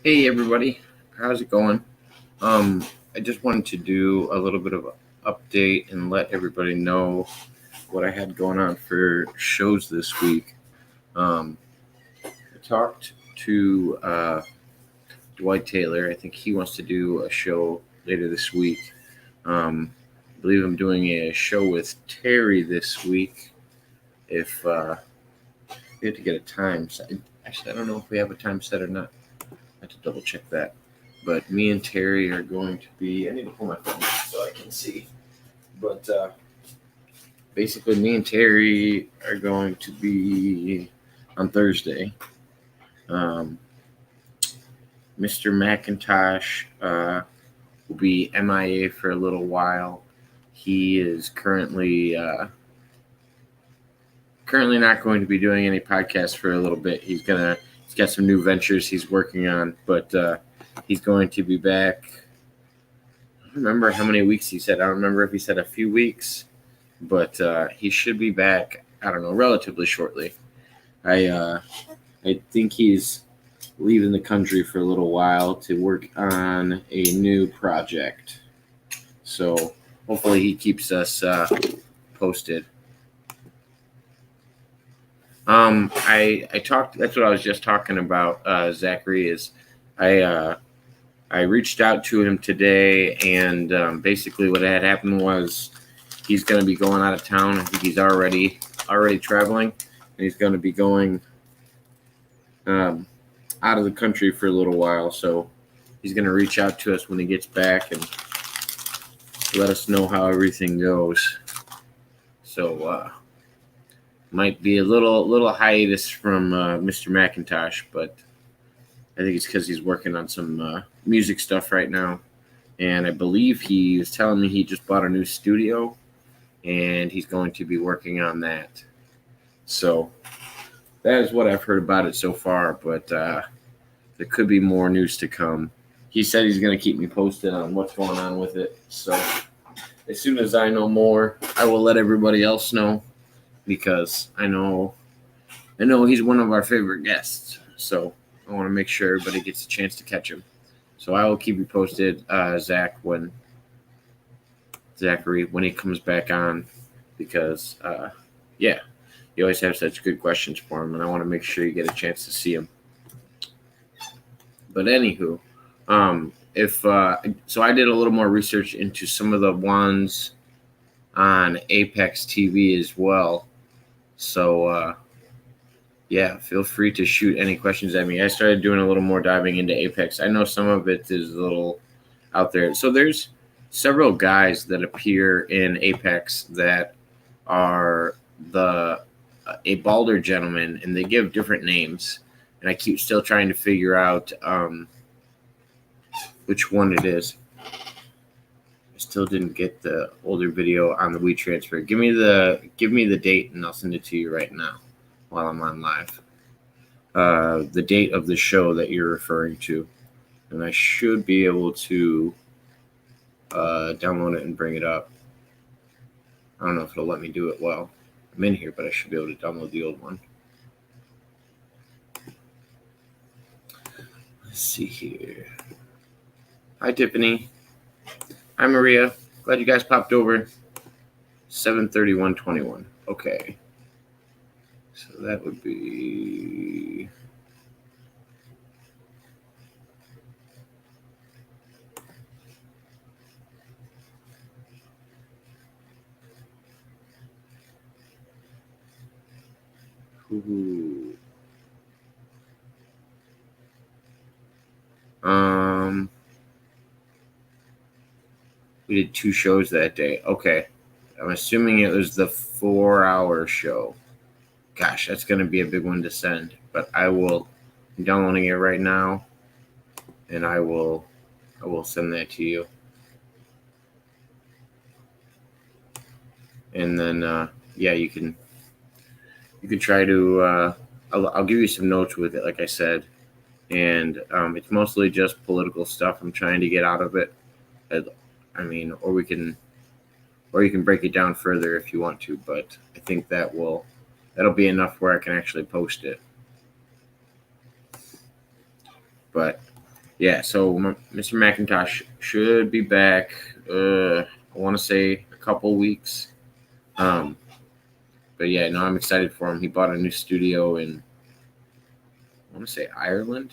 Hey everybody, how's it going? I just wanted to do a little bit of an update and let everybody know what I had going on for shows this week. Um, I talked to Dwight Taylor. I think he wants to do a show later this week. I believe I'm doing a show with Terry this week. If we had to get a time set, actually, I don't know if we have a time set or not. I have to double check that. But me and Terry are going to be. I need to pull my phone so I can see. But basically, me and Terry are going to be on Thursday. Um, Mr. McIntosh will be MIA for a little while. He is currently not going to be doing any podcasts for a little bit. He's got some new ventures he's working on, but he's going to be back. I don't remember how many weeks he said. I don't remember if he said a few weeks, but he should be back. I don't know, relatively shortly. I think he's leaving the country for a little while to work on a new project. So hopefully he keeps us posted. I talked. That's what I was just talking about. Zachary is. I reached out to him today, and basically what had happened was he's going to be going out of town. I think he's already traveling, and he's going to be going out of the country for a little while. So he's going to reach out to us when he gets back and let us know how everything goes. So might be a little hiatus from Mr. McIntosh, but I think it's because he's working on some music stuff right now. And I believe he was telling me he just bought a new studio, and he's going to be working on that. So that is what I've heard about it so far, but there could be more news to come. He said he's going to keep me posted on what's going on with it. So as soon as I know more, I will let everybody else know, because I know he's one of our favorite guests. So I want to make sure everybody gets a chance to catch him. So I will keep you posted, Zachary, when he comes back on, because you always have such good questions for him, and I want to make sure you get a chance to see him. But anywho, so I did a little more research into some of the ones on Apex TV as well. So feel free to shoot any questions at me. I started doing a little more diving into Apex. I know some of it is a little out there. So there's several guys that appear in Apex that are a Balder gentleman, and they give different names. And I keep still trying to figure out which one it is. I still didn't get the older video on the WeTransfer. Give me the date, and I'll send it to you right now while I'm on live. The date of the show that you're referring to, and I should be able to download it and bring it up. I don't know if it'll let me do it well. I'm in here, but I should be able to download the old one. Let's see here. Hi, Tiffany. Hi, Maria. Glad you guys popped over. 7:31:21. Okay. So that would be... Ooh. We did 2 shows that day. Okay. I'm assuming it was the 4-hour show. Gosh, that's going to be a big one to send. But I'm downloading it right now, and I will send that to you. And then, you can try to... I'll give you some notes with it, like I said. And it's mostly just political stuff I'm trying to get out of it. Or you can break it down further if you want to, but I think that'll be enough where I can actually post it. But yeah, so Mr. McIntosh should be back. I want to say a couple weeks. But yeah, no, I'm excited for him. He bought a new studio in, I want to say Ireland,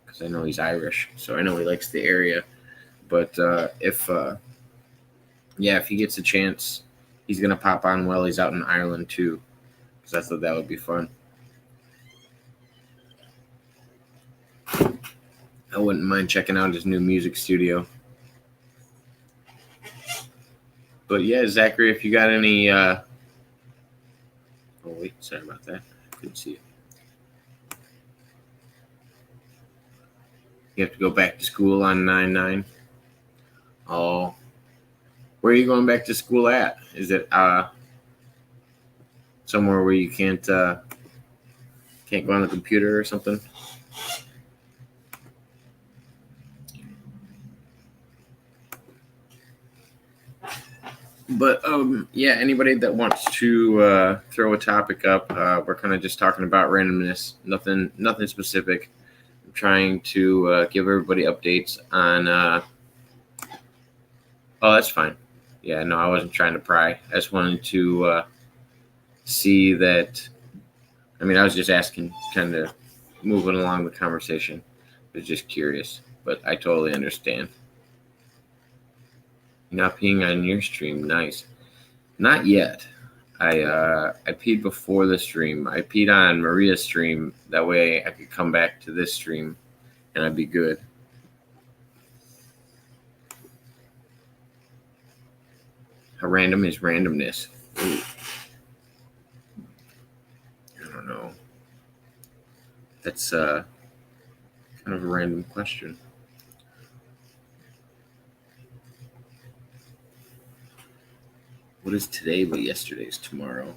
because I know he's Irish, so I know he likes the area. But if he gets a chance, he's gonna pop on while he's out in Ireland too, because I thought that would be fun. I wouldn't mind checking out his new music studio. But yeah, Zachary, if you got any, oh wait, sorry about that. I couldn't see it. You have to go back to school on 9/9. Oh, where are you going back to school at? Is it somewhere where you can't go on the computer or something? But yeah, anybody that wants to throw a topic up, we're kind of just talking about randomness, nothing specific. I'm trying to give everybody updates on. Oh, that's fine. Yeah, no, I wasn't trying to pry. I just wanted to see that. I mean, I was just asking, kind of moving along the conversation. I was just curious, but I totally understand. Not peeing on your stream, nice. Not yet. I peed before the stream. I peed on Maria's stream. That way I could come back to this stream and I'd be good. How random is randomness? Ooh. I don't know. That's kind of a random question. What is today but yesterday's tomorrow?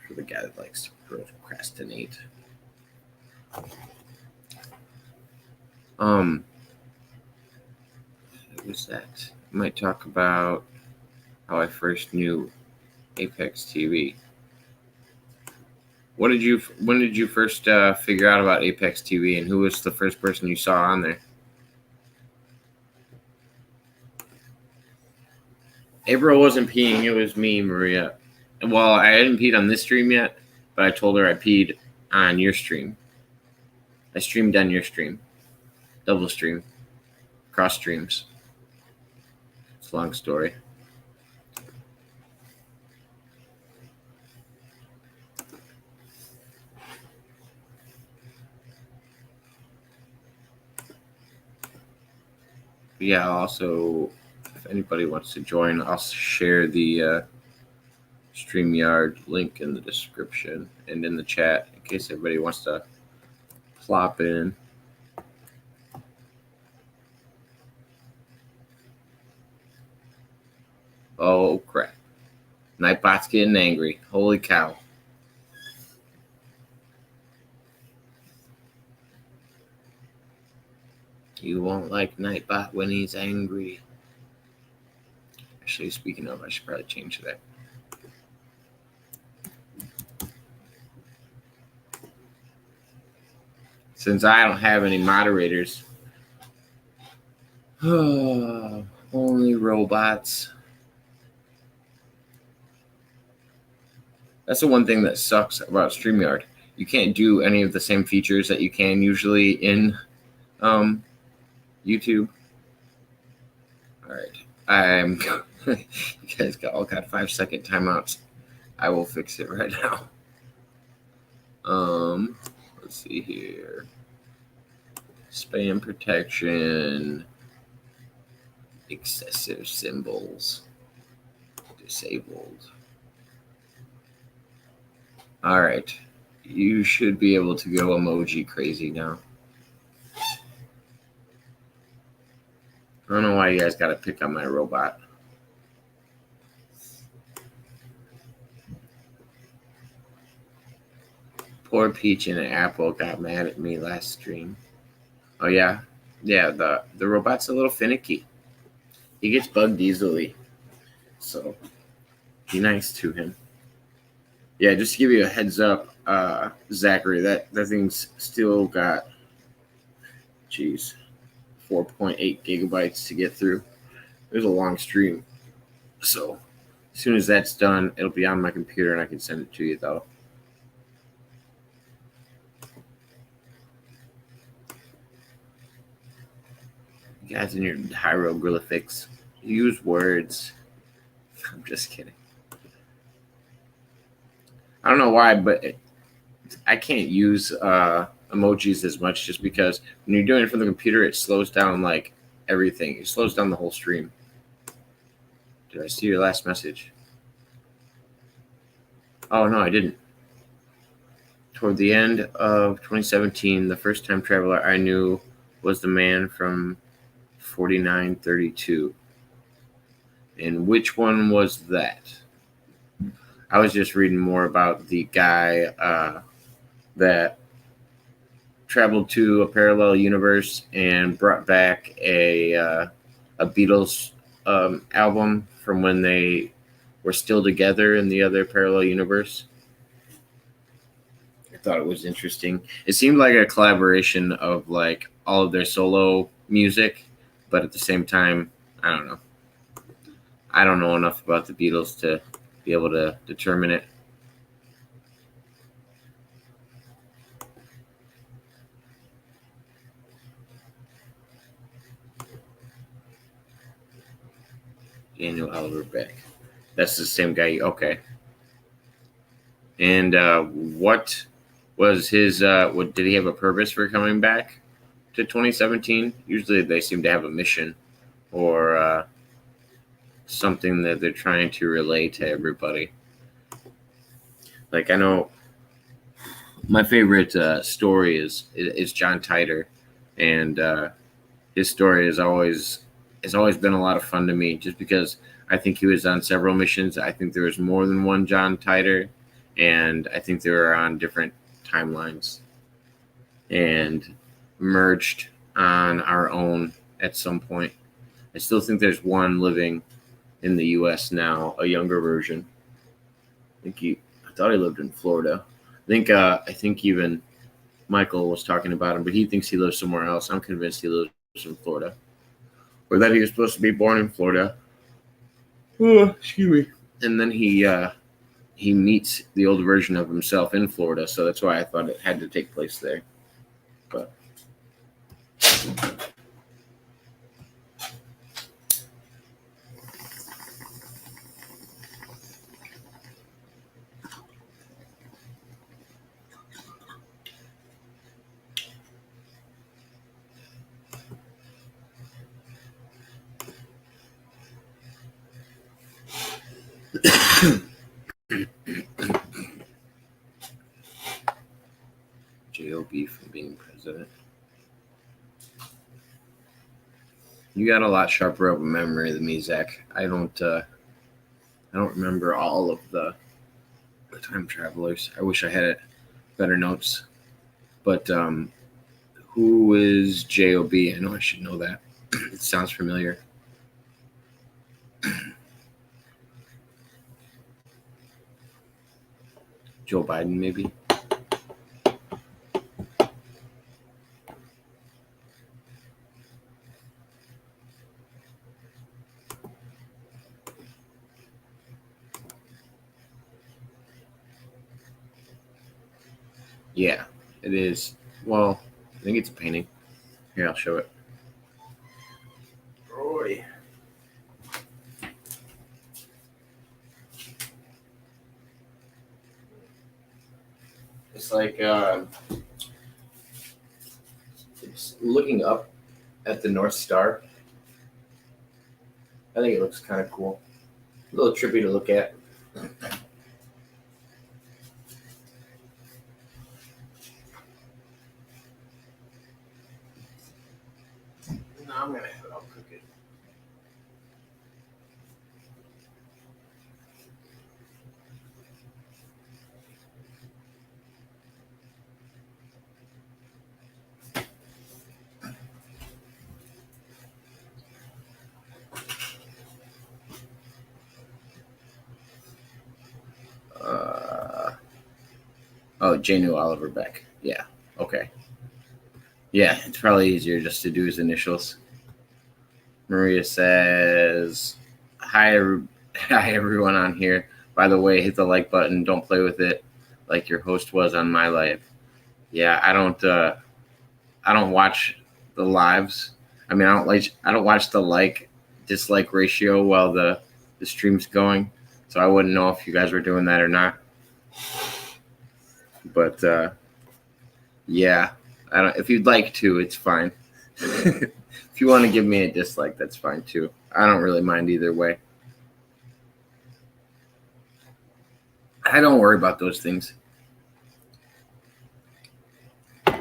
For the guy that likes to procrastinate. What was that? I might talk about how I first knew Apex TV. When did you first figure out about Apex TV, and who was the first person you saw on there? April wasn't peeing. It was me, Maria. Well, I hadn't peed on this stream yet, but I told her I peed on your stream. I streamed on your stream. Double stream. Cross streams. It's a long story. Yeah, also, if anybody wants to join, I'll share the StreamYard link in the description and in the chat in case everybody wants to plop in. Oh, crap. Nightbot's getting angry. Holy cow. You won't like Nightbot when he's angry. Actually, speaking of, I should probably change that. Since I don't have any moderators. Only robots. That's the one thing that sucks about StreamYard. You can't do any of the same features that you can usually in YouTube. All right. You guys all got 5-second timeouts. I will fix it right now. Let's see here. Spam protection. Excessive symbols. Disabled. All right. You should be able to go emoji crazy now. I don't know why you guys got to pick on my robot. Poor Peach and Apple got mad at me last stream. Oh, yeah? Yeah, the robot's a little finicky. He gets bugged easily. So, be nice to him. Yeah, just to give you a heads up, Zachary, that thing's still got Jeez, 4.8 gigabytes to get through. It was a long stream. So as soon as that's done, it'll be on my computer and I can send it to you, though. You guys in your hieroglyphics, use words. I'm just kidding. I don't know why, but I can't use emojis as much just because when you're doing it from the computer, it slows down like everything. It slows down the whole stream. Did I see your last message? Oh, no, I didn't. Toward the end of 2017, the first time traveler I knew was the man from 4932. And which one was that? I was just reading more about the guy that traveled to a parallel universe and brought back a Beatles album from when they were still together in the other parallel universe. I thought it was interesting. It seemed like a collaboration of like all of their solo music, but at the same time, I don't know. I don't know enough about the Beatles to be able to determine it. Daniel Oliver Beck. That's the same guy. Okay. And what was his? What did he have a purpose for coming back to 2017? Usually, they seem to have a mission or something that they're trying to relay to everybody. Like I know, my favorite story is John Titor, and his story has always been a lot of fun to me, just because I think he was on several missions. I think there was more than one John Titor, and I think they were on different timelines and merged on our own at some point. I still think there's one living in the U.S. now, a younger version. I thought he lived in Florida. I think even Michael was talking about him, but he thinks he lives somewhere else. I'm convinced he lives in Florida, or that he was supposed to be born in Florida. Oh, excuse me. And then he meets the old version of himself in Florida, so that's why I thought it had to take place there. But J.O.B. from being president. You got a lot sharper of a memory than me, Zach. I don't remember all of the time travelers. I wish I had better notes. But who is J.O.B.? I know I should know that. It sounds familiar. Joe Biden, maybe? Yeah, it is. Well, I think it's a painting. Here, I'll show it. Roy. It's like it's looking up at the North Star. I think it looks kind of cool. A little trippy to look at. No, I'm gonna have it. I'll cook it. Oh, J. New Oliver Beck. Yeah. Okay. Yeah, it's probably easier just to do his initials. Maria says, "Hi, hi everyone on here. By the way, hit the like button. Don't play with it like your host was on my live." Yeah, I don't watch the lives. I mean, I don't watch the dislike ratio while the stream's going, so I wouldn't know if you guys were doing that or not. But yeah, I don't. If you'd like to, it's fine. If you want to give me a dislike, that's fine too. I don't really mind either way. I don't worry about those things.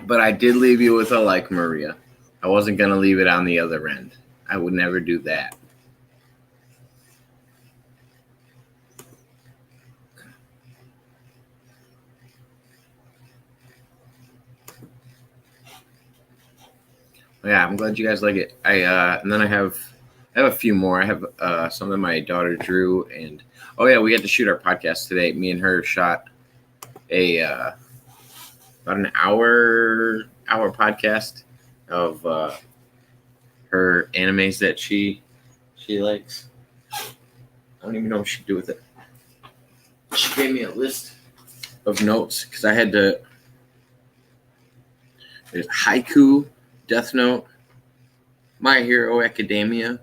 But I did leave you with a like, Maria. I wasn't gonna leave it on the other end. I would never do that. Yeah, I'm glad you guys like it. And then I have a few more. I have some that my daughter drew, and oh yeah, we had to shoot our podcast today. Me and her shot a about an hour podcast of her animes that she likes. I don't even know what she'd do with it. She gave me a list of notes because I had to. There's Haiku, Death Note, My Hero Academia,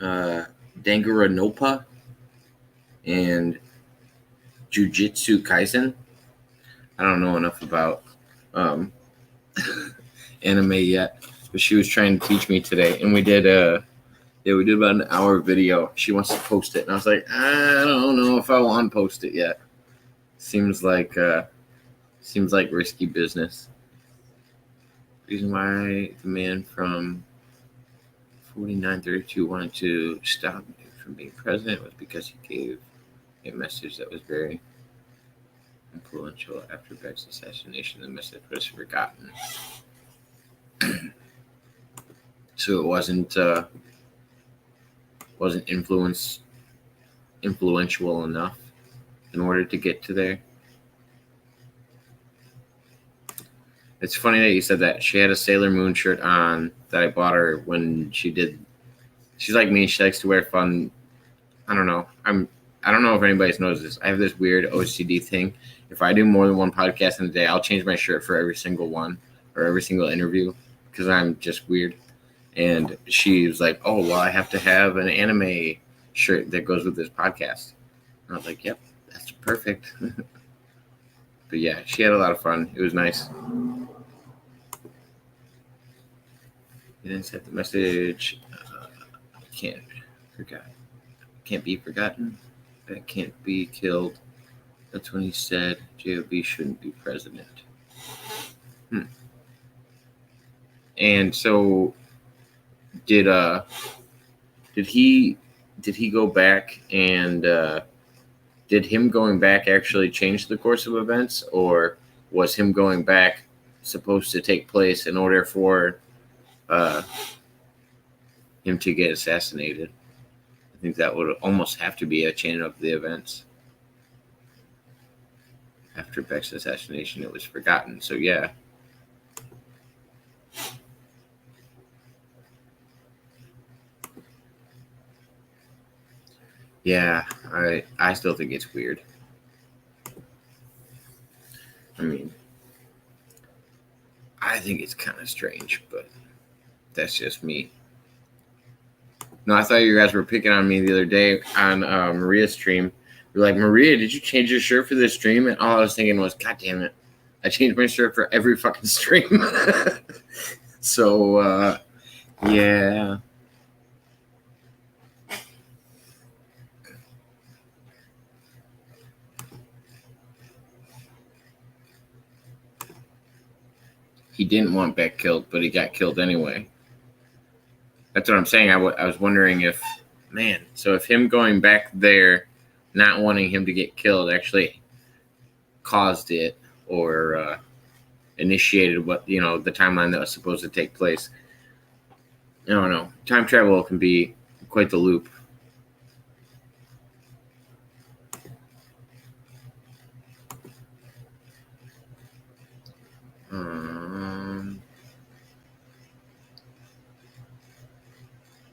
Danganronpa, and Jujutsu Kaisen. I don't know enough about um, anime yet, but she was trying to teach me today, and we did about an hour video. She wants to post it, and I was like, I don't know if I want to post it yet. Seems like risky business. Reason why the man from 4932 wanted to stop him from being president was because he gave a message that was very influential. After Beck's assassination, the message was forgotten. So it wasn't influential enough in order to get to there. It's funny that you said that. She had a Sailor Moon shirt on that I bought her when she did. She's like me. She likes to wear fun. I don't know. I don't know if anybody knows this. I have this weird OCD thing. If I do more than one podcast in a day, I'll change my shirt for every single one or every single interview because I'm just weird. And she was like, "Oh, well, I have to have an anime shirt that goes with this podcast." And I was like, "Yep, that's perfect." But yeah, she had a lot of fun. It was nice. You didn't set the message. Can't forgot. Can't be forgotten. That can't be killed. That's when he said JOB shouldn't be president. And so did he go back and did him going back actually change the course of events, or was him going back supposed to take place in order for him to get assassinated? I think that would almost have to be a chain of the events. After Beck's assassination, it was forgotten. So yeah. Yeah, I still think it's weird. I mean, I think it's kind of strange, but that's just me. No, I thought you guys were picking on me the other day on Maria's stream. You're like, Maria, did you change your shirt for this stream? And all I was thinking was, God damn it, I changed my shirt for every fucking stream. So, yeah. He didn't want Beck killed, but he got killed anyway. That's what I'm saying. I was wondering if, man, so if him going back there, not wanting him to get killed, actually caused it or initiated the timeline that was supposed to take place. I don't know. Time travel can be quite the loop.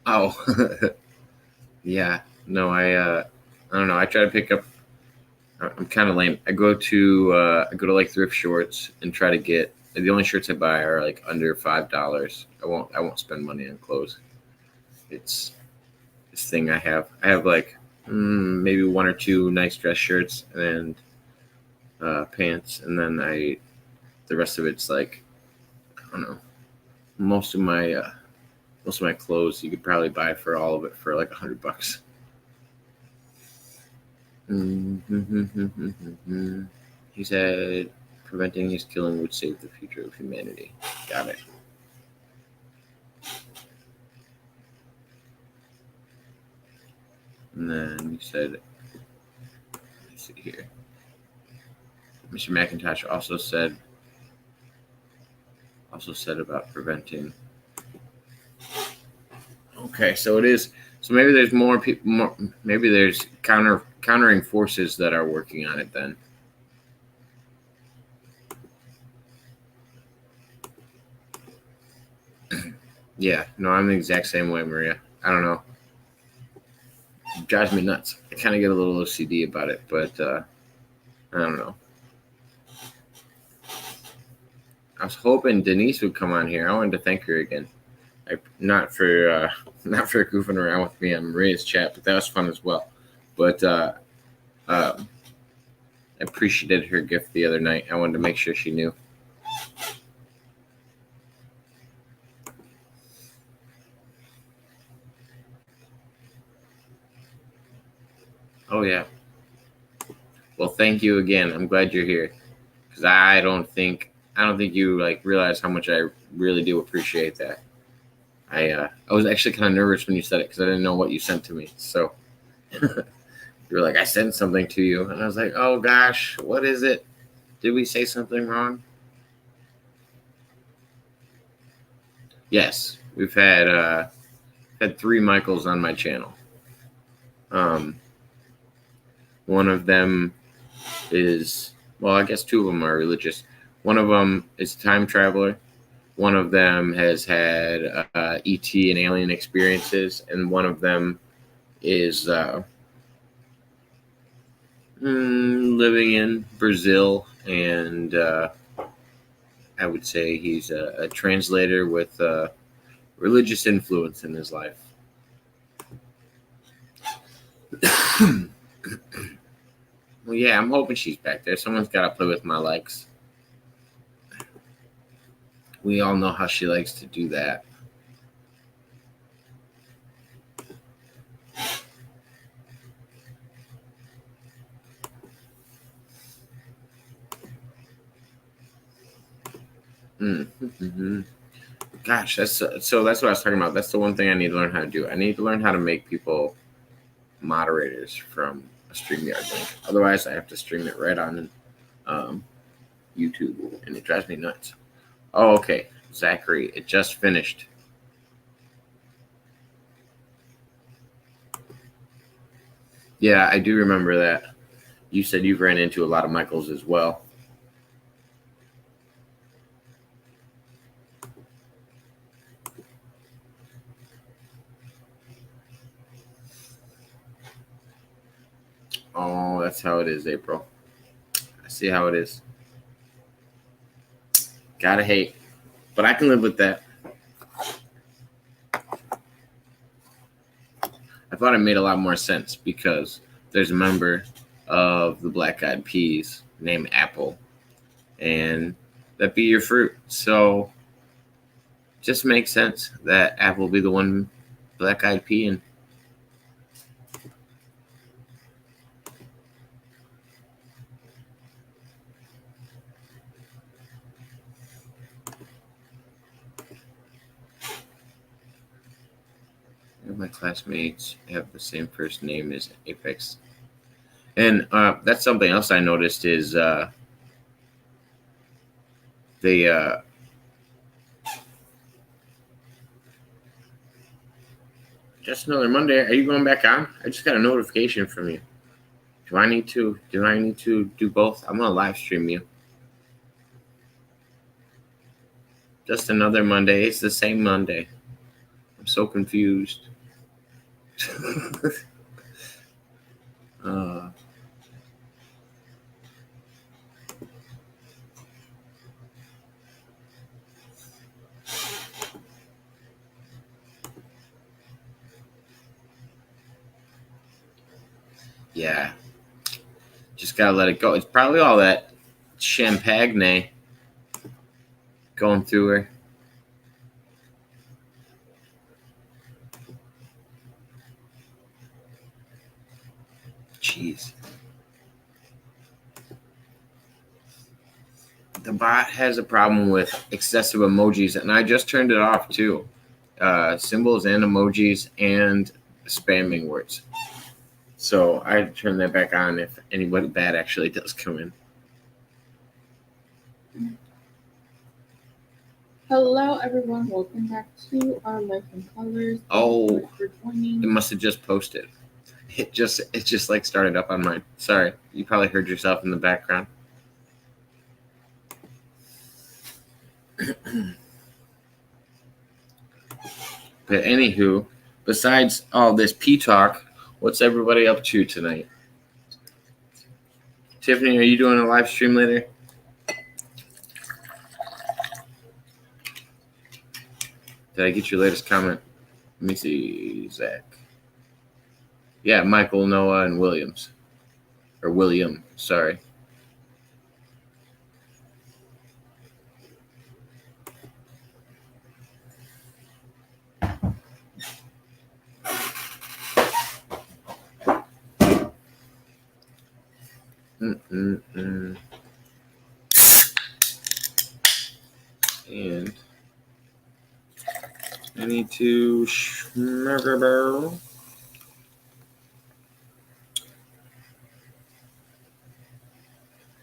Oh, yeah. No, I don't know. I try to pick up. I'm kind of lame. I go to like thrift shorts and try to get. The only shirts I buy are like under $5. I won't spend money on clothes. It's this thing I have. I have like maybe one or two nice dress shirts and pants, and then the rest of it's like I don't know. Most of my clothes you could probably buy for all of it for like $100. He said preventing his killing would save the future of humanity. Got it. And then he said, let's see here. Mr. McIntosh also said about preventing. Okay, so it is. So maybe there's more people. Maybe there's countering forces that are working on it. Then. Yeah. No, I'm the exact same way, Maria. I don't know. It drives me nuts. I kind of get a little OCD about it, but I don't know. I was hoping Denise would come on here. I wanted to thank her again. Not for goofing around with me on Maria's chat, but that was fun as well. But I appreciated her gift the other night. I wanted to make sure she knew. Oh yeah. Well, thank you again. I'm glad you're here because I don't think you like realize how much I really do appreciate that. I was actually kind of nervous when you said it because I didn't know what you sent to me. So you were like, I sent something to you, and I was like, oh gosh, what is it? Did we say something wrong? Yes, we've had 3 Michaels on my channel. One of them is, well, I guess 2 of them are religious. One of them is a time traveler. One of them has had ET and alien experiences, and one of them is living in Brazil, and I would say he's a translator with religious influence in his life. Well, yeah, I'm hoping she's back there. Someone's got to play with my likes. We all know how she likes to do that. Mm-hmm. Gosh, that's what I was talking about. That's the one thing I need to learn how to do. I need to learn how to make people moderators from a StreamYard link. Otherwise, I have to stream it right on YouTube, and it drives me nuts. Oh, okay. Zachary, it just finished. Yeah, I do remember that. You said you've ran into a lot of Michaels as well. Oh, that's how it is, April. I see how it is. Gotta hate. But I can live with that. I thought it made a lot more sense because there's a member of the Black Eyed Peas named Apple, and that be your fruit. So just makes sense that Apple be the one Black Eyed Pea in. My classmates have the same first name as Apex. And that's something else I noticed is just another Monday. Are you going back on? I just got a notification from you. Do I need to do both? I'm gonna live stream you. Just another Monday. It's the same Monday. I'm so confused. uh, yeah, just gotta let it go. It's probably all that champagne going through her. Jeez. The bot has a problem with excessive emojis, and I just turned it off too. Symbols and emojis and spamming words. So I had to turn that back on if anybody bad actually does come in. Hello, everyone. Welcome back to our Life in Colors. Oh, for joining. It must have just posted. It just like started up on mine. Sorry, you probably heard yourself in the background. But anywho, besides all this P talk, what's everybody up to tonight? Tiffany, are you doing a live stream later? Did I get your latest comment? Let me see, Zach. Yeah, Michael, Noah, and Williams. Or William, sorry. And I need to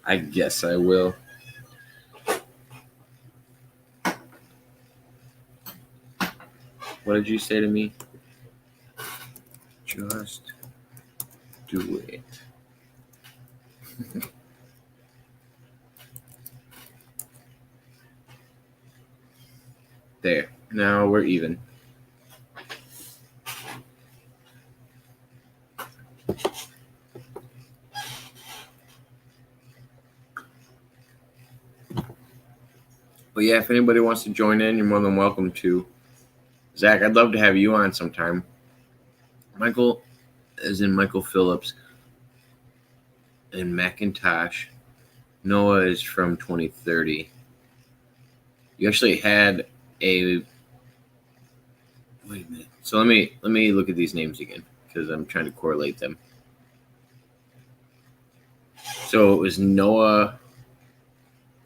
I guess I will. What did you say to me? Just do it. There. Now we're even. But yeah, if anybody wants to join in, you're more than welcome to. Zach, I'd love to have you on sometime. Michael, as in Michael Phillips, and Macintosh. Noah is from 2030. You actually had a. Wait a minute. So let me look at these names again because I'm trying to correlate them. So it was Noah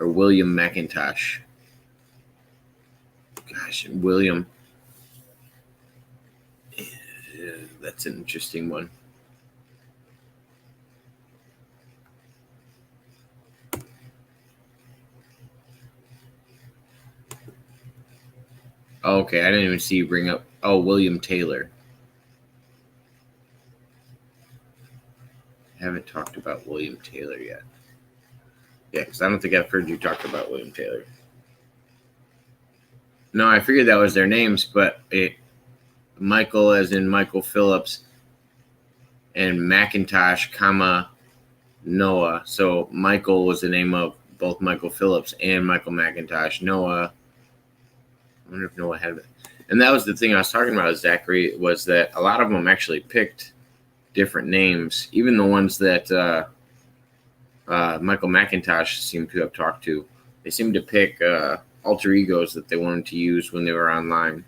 or William McIntosh. Gosh, William. That's an interesting one. Oh, okay, I didn't even see you bring up. Oh, William Taylor. I haven't talked about William Taylor yet. Yeah, because I don't think I've heard you talk about William Taylor. No, I figured that was their names, but Michael, as in Michael Phillips, and Macintosh, comma, Noah. So Michael was the name of both Michael Phillips and Michael McIntosh. Noah. I wonder if Noah had it. And that was the thing I was talking about with Zachary, was that a lot of them actually picked different names, even the ones that Michael McIntosh seemed to have talked to. They seemed to pick alter egos that they wanted to use when they were online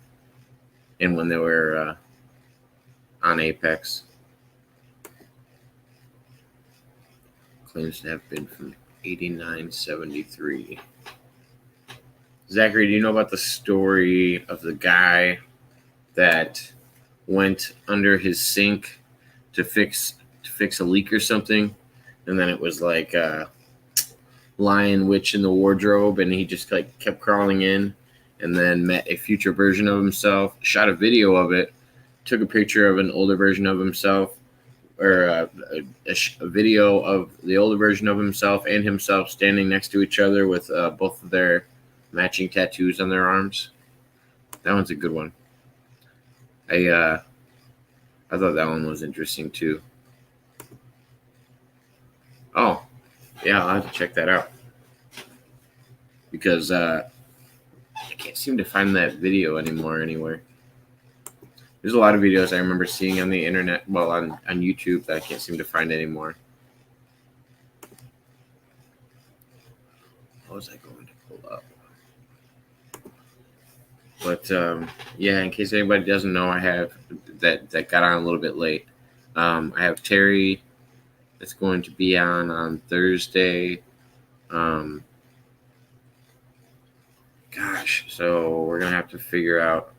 and when they were on Apex. Claims to have been from 89-73. Zachary, do you know about the story of the guy that went under his sink to fix a leak or something, and then it was like a lion witch in the wardrobe, and he just like kept crawling in, and then met a future version of himself, shot a video of it, took a picture of an older version of himself, or a video of the older version of himself and himself standing next to each other with both of their matching tattoos on their arms. That one's a good one. I thought that one was interesting too. Oh, yeah, I'll have to check that out because I can't seem to find that video anymore anywhere. There's a lot of videos I remember seeing on the internet, well, on YouTube that I can't seem to find anymore. What was I going to pull up? But yeah, in case anybody doesn't know, I have that got on a little bit late. I have Terry that's going to be on Thursday. Gosh, so we're gonna have to figure out.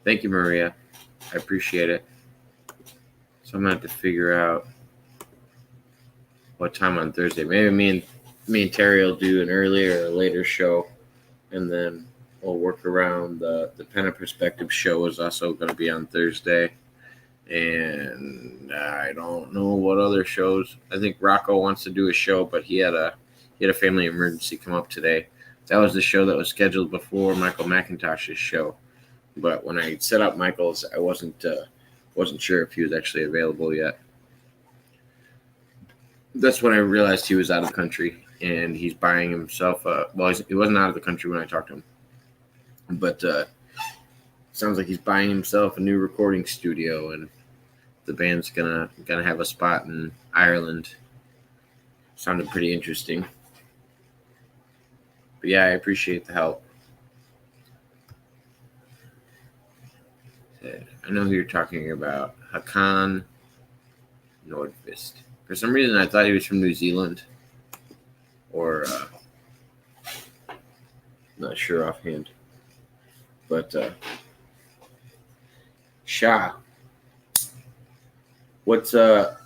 Thank you, Maria. I appreciate it. So I'm gonna have to figure out what time on Thursday. Maybe me and Terry will do an earlier or a later show, and then we'll work around the Penna Perspective show is also going to be on Thursday. And I don't know what other shows. I think Rocco wants to do a show, but he had a family emergency come up today. That was the show that was scheduled before Michael McIntosh's show. But when I set up Michael's, I wasn't sure if he was actually available yet. That's when I realized he was out of the country, and he's buying himself he wasn't out of the country when I talked to him, but sounds like he's buying himself a new recording studio, and the band's gonna have a spot in Ireland. Sounded pretty interesting. But yeah, I appreciate the help. I know who you're talking about. Hakan Nordqvist. For some reason, I thought he was from New Zealand. Or, not sure offhand. But, Shah. What's your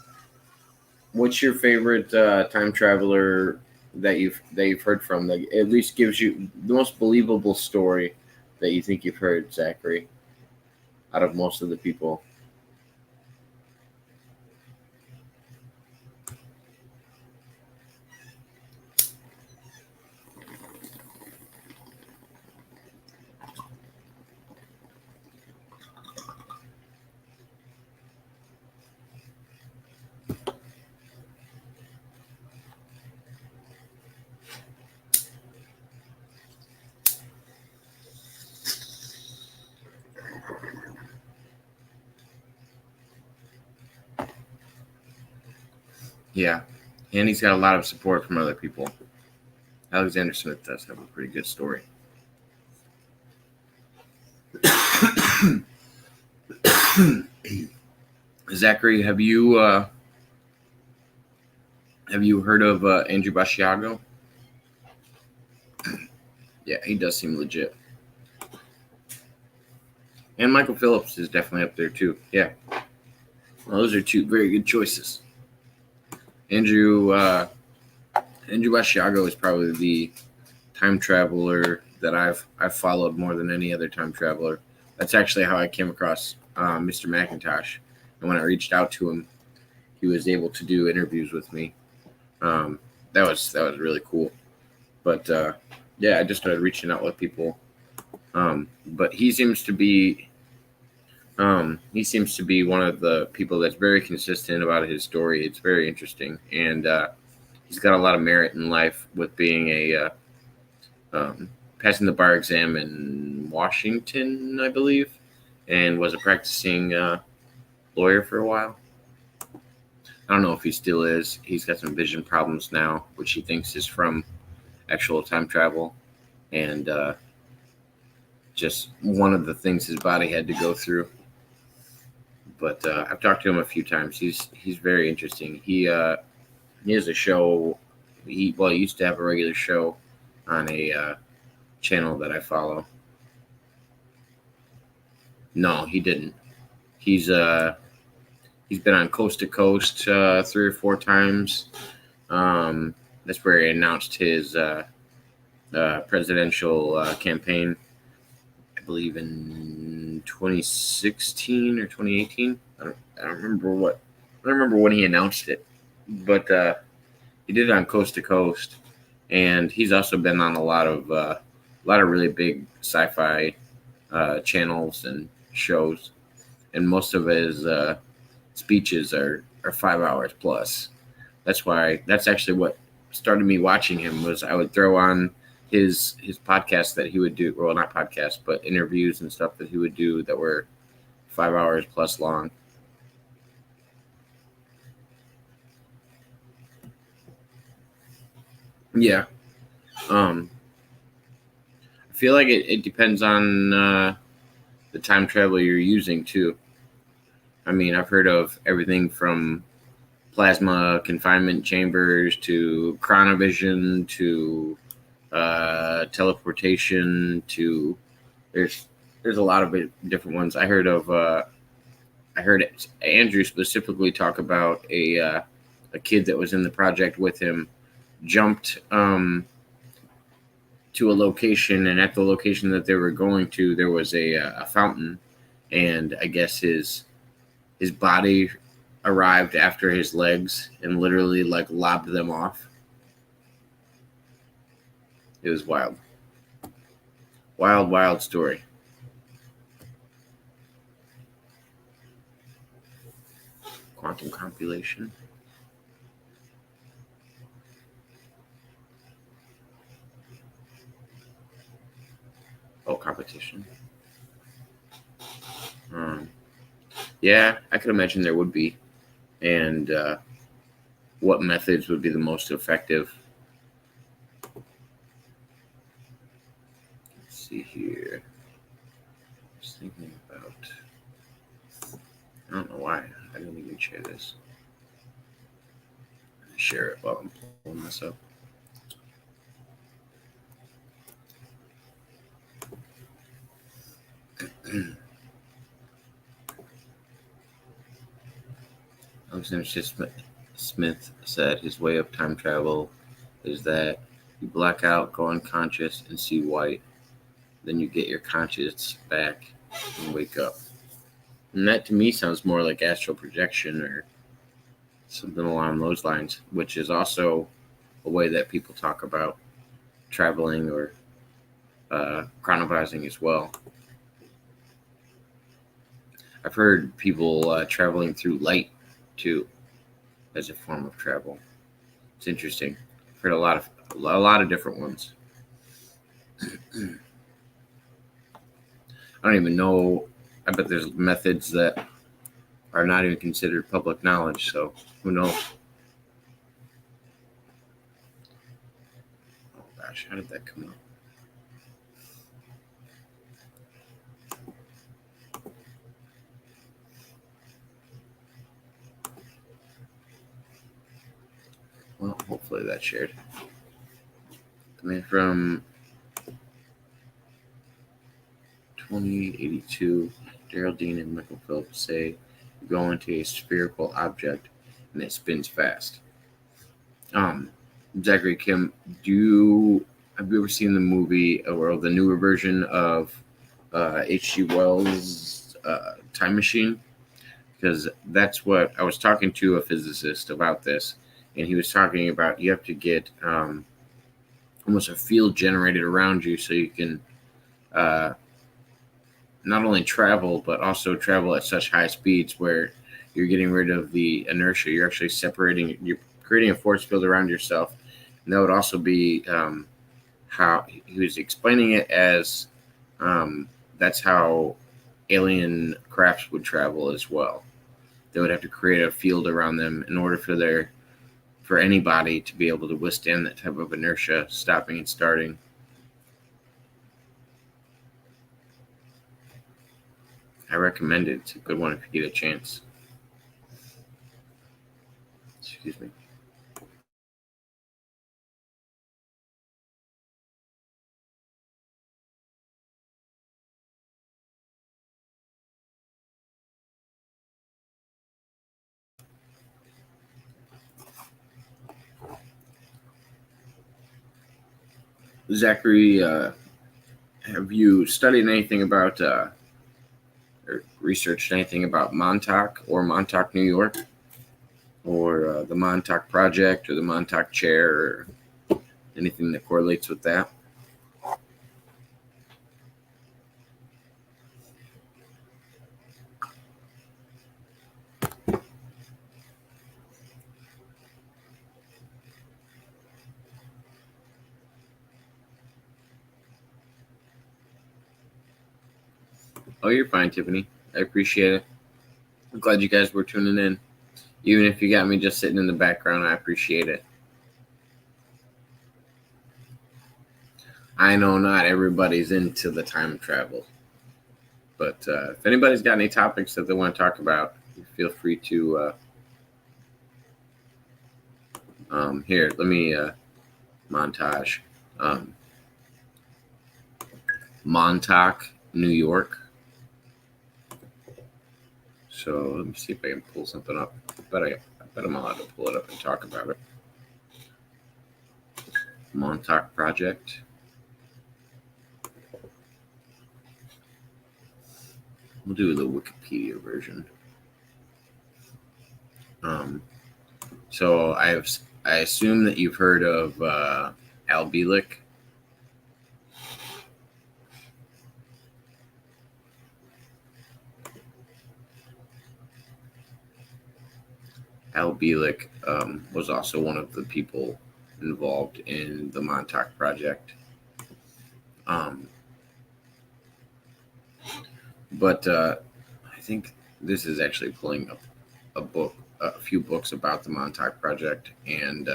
favorite time traveler that you've heard from that at least gives you the most believable story that you think you've heard, Zachary, out of most of the people? Yeah, and he's got a lot of support from other people. Alexander Smith does have a pretty good story. Zachary, have you heard of Andrew Basiago? Yeah, he does seem legit. And Michael Phillips is definitely up there too. Yeah, well, those are two very good choices. Andrew Basiago is probably the time traveler that I've followed more than any other time traveler. That's actually how I came across Mr. McIntosh. And when I reached out to him, he was able to do interviews with me. That was really cool. But yeah, I just started reaching out with people. But he seems to be one of the people that's very consistent about his story. It's very interesting, and he's got a lot of merit in life with being a passing the bar exam in Washington, I believe, and was a practicing lawyer for a while. I don't know if he still is. He's got some vision problems now, which he thinks is from actual time travel, and just one of the things his body had to go through. But I've talked to him a few times. He's very interesting. He has a show. He used to have a regular show on a channel that I follow. No, he didn't. He's been on Coast to Coast 3 or 4 times. That's where he announced his presidential campaign. I believe in 2016 or 2018. I don't remember when he announced it, but he did it on Coast to Coast, and he's also been on a lot of really big sci-fi channels and shows. and most of his speeches are 5 hours plus. That's actually what started me watching him. Was I would throw on his podcast that he would do, well, not podcast, but interviews and stuff that he would do that were 5 hours plus long. Yeah. I feel like it depends on the time travel you're using too. I mean, I've heard of everything from plasma confinement chambers to chronovision to teleportation to there's a lot of different ones. I heard Andrew specifically talk about a kid that was in the project with him jumped to a location, and at the location that they were going to, there was a fountain, and I guess his body arrived after his legs and literally like lobbed them off. It was wild, wild story. Quantum compilation. Oh, competition. Yeah, I could imagine there would be, and what methods would be the most effective. Let's see here. Just thinking about. I don't know why I didn't even share this. Share it while I'm pulling this up. Alexander Smith said his way of time travel is that you black out, go unconscious, and see white. Then you get your conscience back and wake up. And that to me sounds more like astral projection or something along those lines, which is also a way that people talk about traveling or chronovizing as well. I've heard people traveling through light too as a form of travel. It's interesting. I've heard a lot of different ones. I don't even know. I bet there's methods that are not even considered public knowledge. So who knows? Oh gosh, how did that come up? Well, hopefully that's shared. Coming from 2082, Geraldine and Michael Phillips say you go into a spherical object and it spins fast. Zachary Kim, have you ever seen the movie or the newer version of H.G. Wells' Time Machine? Because that's what I was talking to a physicist about this, and he was talking about you have to get almost a field generated around you so you can not only travel but also travel at such high speeds where you're getting rid of the inertia. You're actually you're creating a force field around yourself. And that would also be how he was explaining it as that's how alien crafts would travel as well. They would have to create a field around them in order for anybody to be able to withstand that type of inertia, stopping and starting. I recommend it. It's a good one if you get a chance. Excuse me. Zachary, have you studied anything about or researched anything about Montauk or Montauk, New York, or the Montauk Project or the Montauk Chair, or anything that correlates with that? Oh, you're fine, Tiffany. I appreciate it. I'm glad you guys were tuning in. Even if you got me just sitting in the background, I appreciate it. I know not everybody's into the time travel, but if anybody's got any topics that they want to talk about, feel free to. Here, let me montage. Montauk, New York. So let me see if I can pull something up. I bet I'm allowed to pull it up and talk about it. Montauk Project. We'll do the Wikipedia version. So I assume that you've heard of Al Bielek. Al Bielek was also one of the people involved in the Montauk Project. But I think this is actually pulling up a few books about the Montauk Project and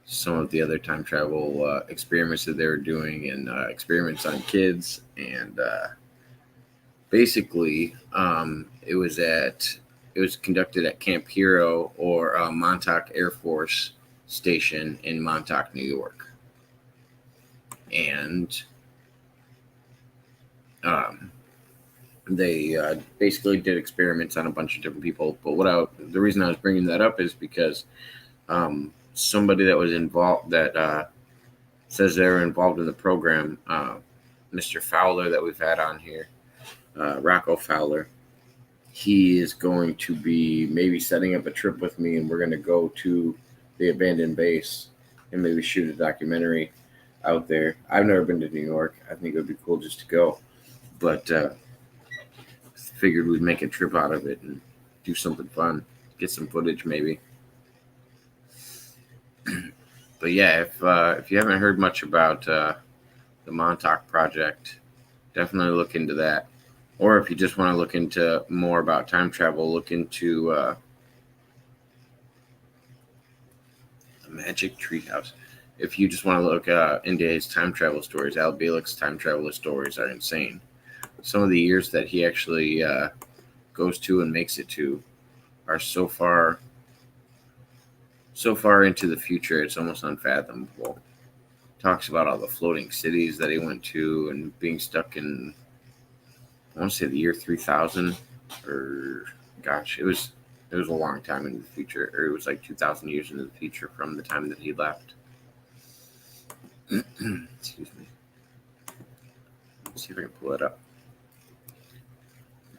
some of the other time travel experiments that they were doing and experiments on kids. And basically, it was conducted at Camp Hero or Montauk Air Force Station in Montauk, New York. And they basically did experiments on a bunch of different people. But the reason I was bringing that up is because somebody that was involved that says they were involved in the program, Mr. Fowler that we've had on here, Rocco Fowler, he is going to be maybe setting up a trip with me, and we're going to go to the abandoned base and maybe shoot a documentary out there. I've never been to New York. I think it would be cool just to go, but figured we'd make a trip out of it and do something fun, get some footage maybe. But yeah, if you haven't heard much about the Montauk Project, definitely look into that. Or if you just want to look into more about time travel, look into the Magic Treehouse. If you just want to look into his time travel stories, Al Bielek's time travel stories are insane. Some of the years that he actually goes to and makes it to are so far into the future, it's almost unfathomable. Talks about all the floating cities that he went to and being stuck in, I want to say the year 3000, or gosh, it was a long time into the future, or it was like 2,000 years into the future from the time that he left. Excuse me. Let's see if I can pull it up.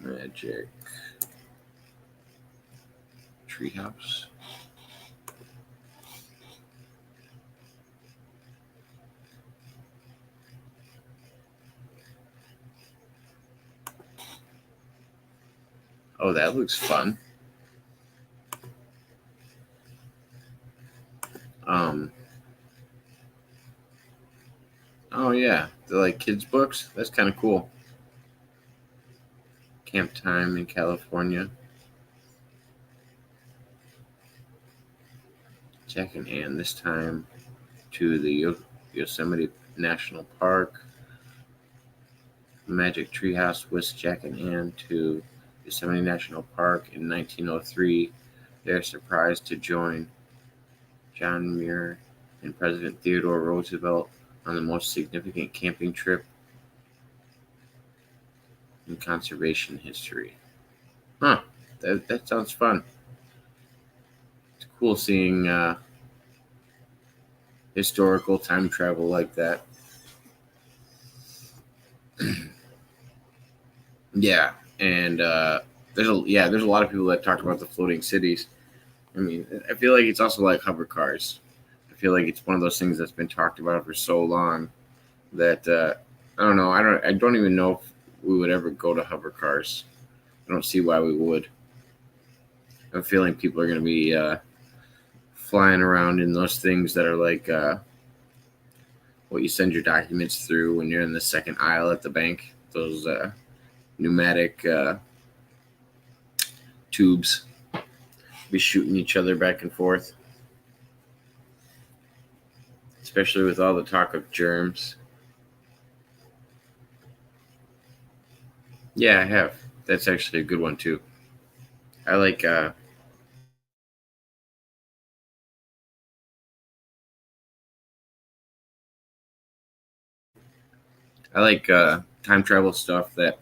Magic Treehouse. Oh, that looks fun. Oh yeah, they're like kids' books. That's kind of cool. Camp Time in California. Jack and Ann, this time to the Yosemite National Park. Magic Treehouse with Jack and Ann to Yosemite National Park in 1903. They're surprised to join John Muir and President Theodore Roosevelt on the most significant camping trip in conservation history. Huh, that sounds fun. It's cool seeing historical time travel like that. Yeah, and there's a lot of people that talk about the floating cities. I mean, I feel like it's also like hover cars. I feel like it's one of those things that's been talked about for so long that I don't know. I don't even know if we would ever go to hover cars. I don't see why we would. I'm feeling people are going to be flying around in those things that are like what you send your documents through when you're in the second aisle at the bank. Those pneumatic tubes, be shooting each other back and forth, especially with all the talk of germs. Yeah, I have. That's actually a good one too. I like time travel stuff that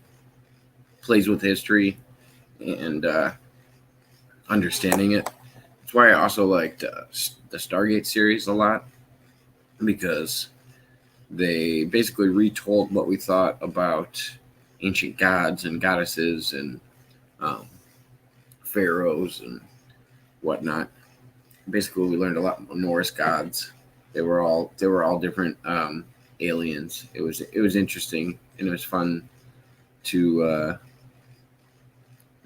plays with history and understanding it. That's why I also liked the Stargate series a lot, because they basically retold what we thought about ancient gods and goddesses and um, pharaohs and whatnot. Basically, we learned a lot about Norse gods. They were all different aliens. It was interesting, and it was fun to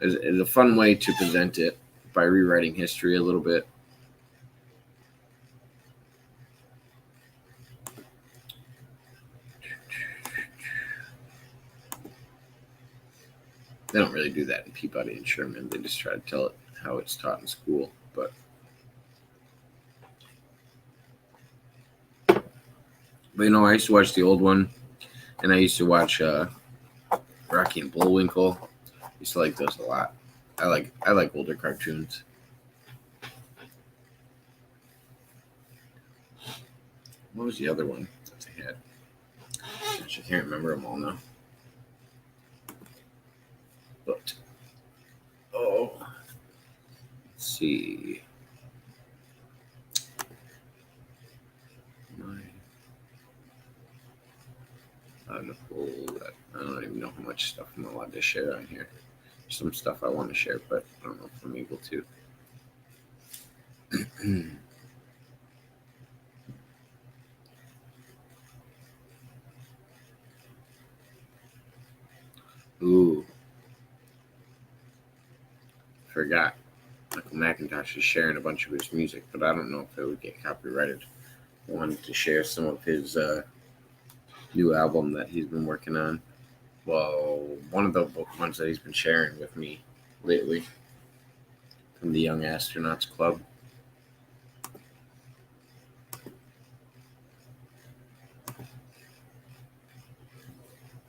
it was a fun way to present it by rewriting history a little bit. They don't really do that in Peabody and Sherman. They just try to tell it how it's taught in school. But I used to watch the old one, and I used to watch Rocky and Bullwinkle. I used to like those a lot. I like older cartoons. What was the other one that they had? Gosh, I can't remember them all now. But let's see. I don't even know how much stuff I'm allowed to share on here. There's some stuff I want to share, but I don't know if I'm able to. Ooh, forgot. Michael McIntosh is sharing a bunch of his music, but I don't know if it would get copyrighted. I wanted to share some of his new album that he's been working on. Well, one of the ones that he's been sharing with me lately from the Young Astronauts Club.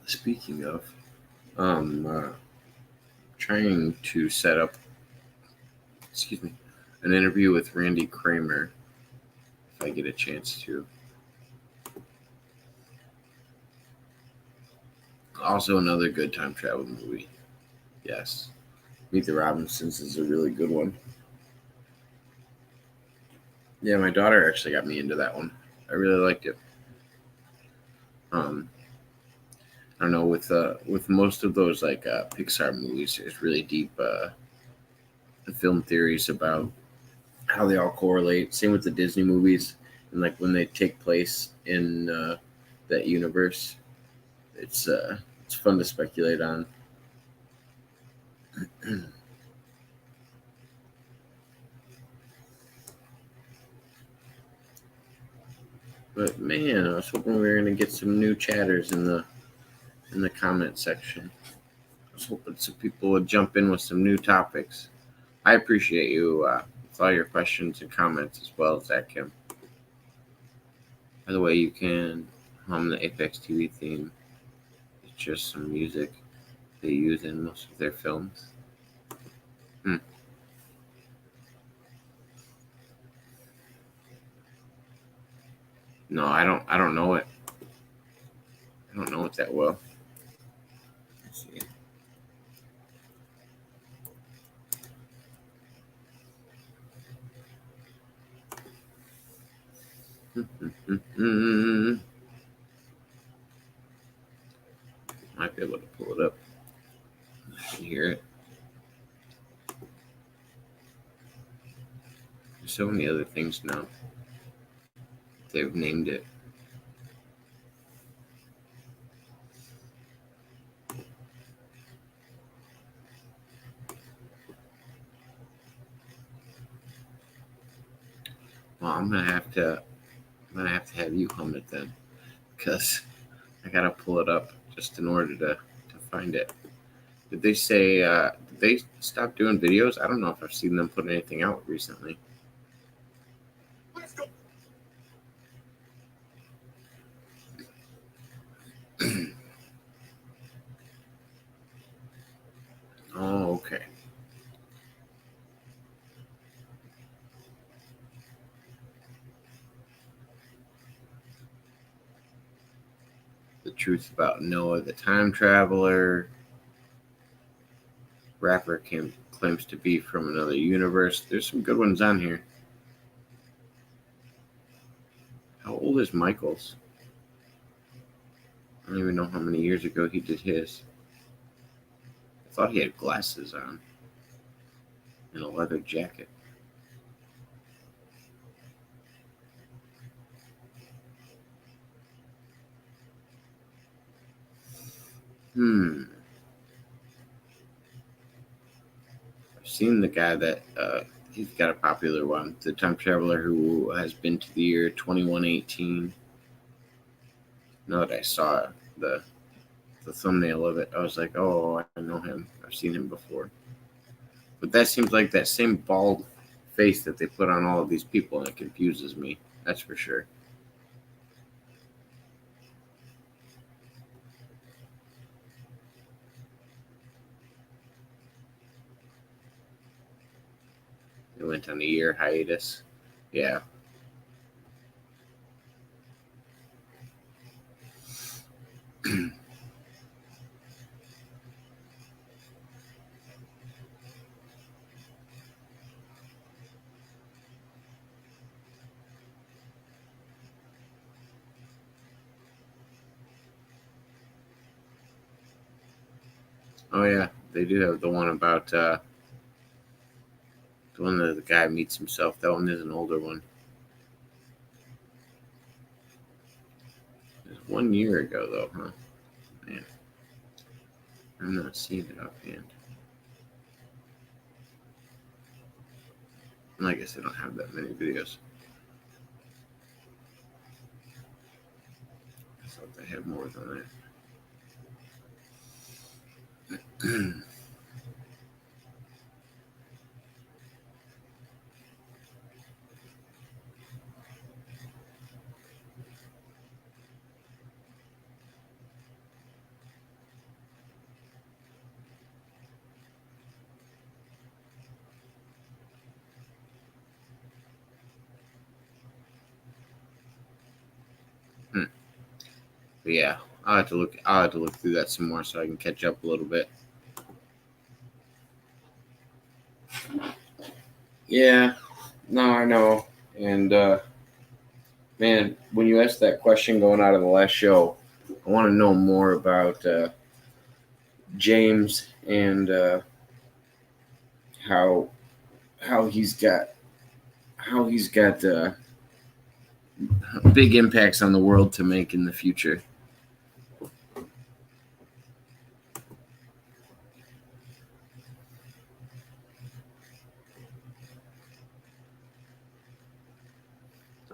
Speaking of, trying to set up, an interview with Randy Kramer if I get a chance to. Also, another good time travel movie. Yes, Meet the Robinsons is a really good one. Yeah, my daughter actually got me into that one. I really liked it. Um, I don't know, with most of those like Pixar movies, there's really deep film theories about how they all correlate. Same with the Disney movies, and like when they take place in that universe, it's fun to speculate on. But man, I was hoping we were gonna get some new chatters in the comment section. I was hoping some people would jump in with some new topics. I appreciate you with all your questions and comments as well, Zach Kim. By the way, you can hum the Apex TV theme. It's just some music they use in most of their films. No, I don't. I don't know it. I don't know it that well. Let's see. Might be able to pull it up. I can hear it. There's so many other things now. They've named it. Well, I'm gonna have to have you hum it then, because I gotta pull it up just in order to find it. Did they say did they stop doing videos? I don't know if I've seen them put anything out recently. Oh, okay. The Truth About Noah the Time Traveler. Rapper claims to be from another universe. There's some good ones on here. How old is Michaels? I don't even know how many years ago he did his. I thought he had glasses on and a leather jacket. I've seen the guy that he's got a popular one, the time traveler who has been to the year 2118. Now that I saw the thumbnail of it, I was like, oh, I know him. I've seen him before. But that seems like that same bald face that they put on all of these people, and it confuses me. That's for sure. They went on a year hiatus. Yeah. Oh yeah, they do have the one about the one that the guy meets himself. That one is an older one. It was 1 year ago though, huh? Man, I'm not seeing it offhand. I guess they don't have that many videos. I thought they had more than that. But yeah, I'll have to look. I'll have to look through that some more so I can catch up a little bit. Yeah, no, I know. And man, when you asked that question going out of the last show, I want to know more about James and how how he's got big impacts on the world to make in the future.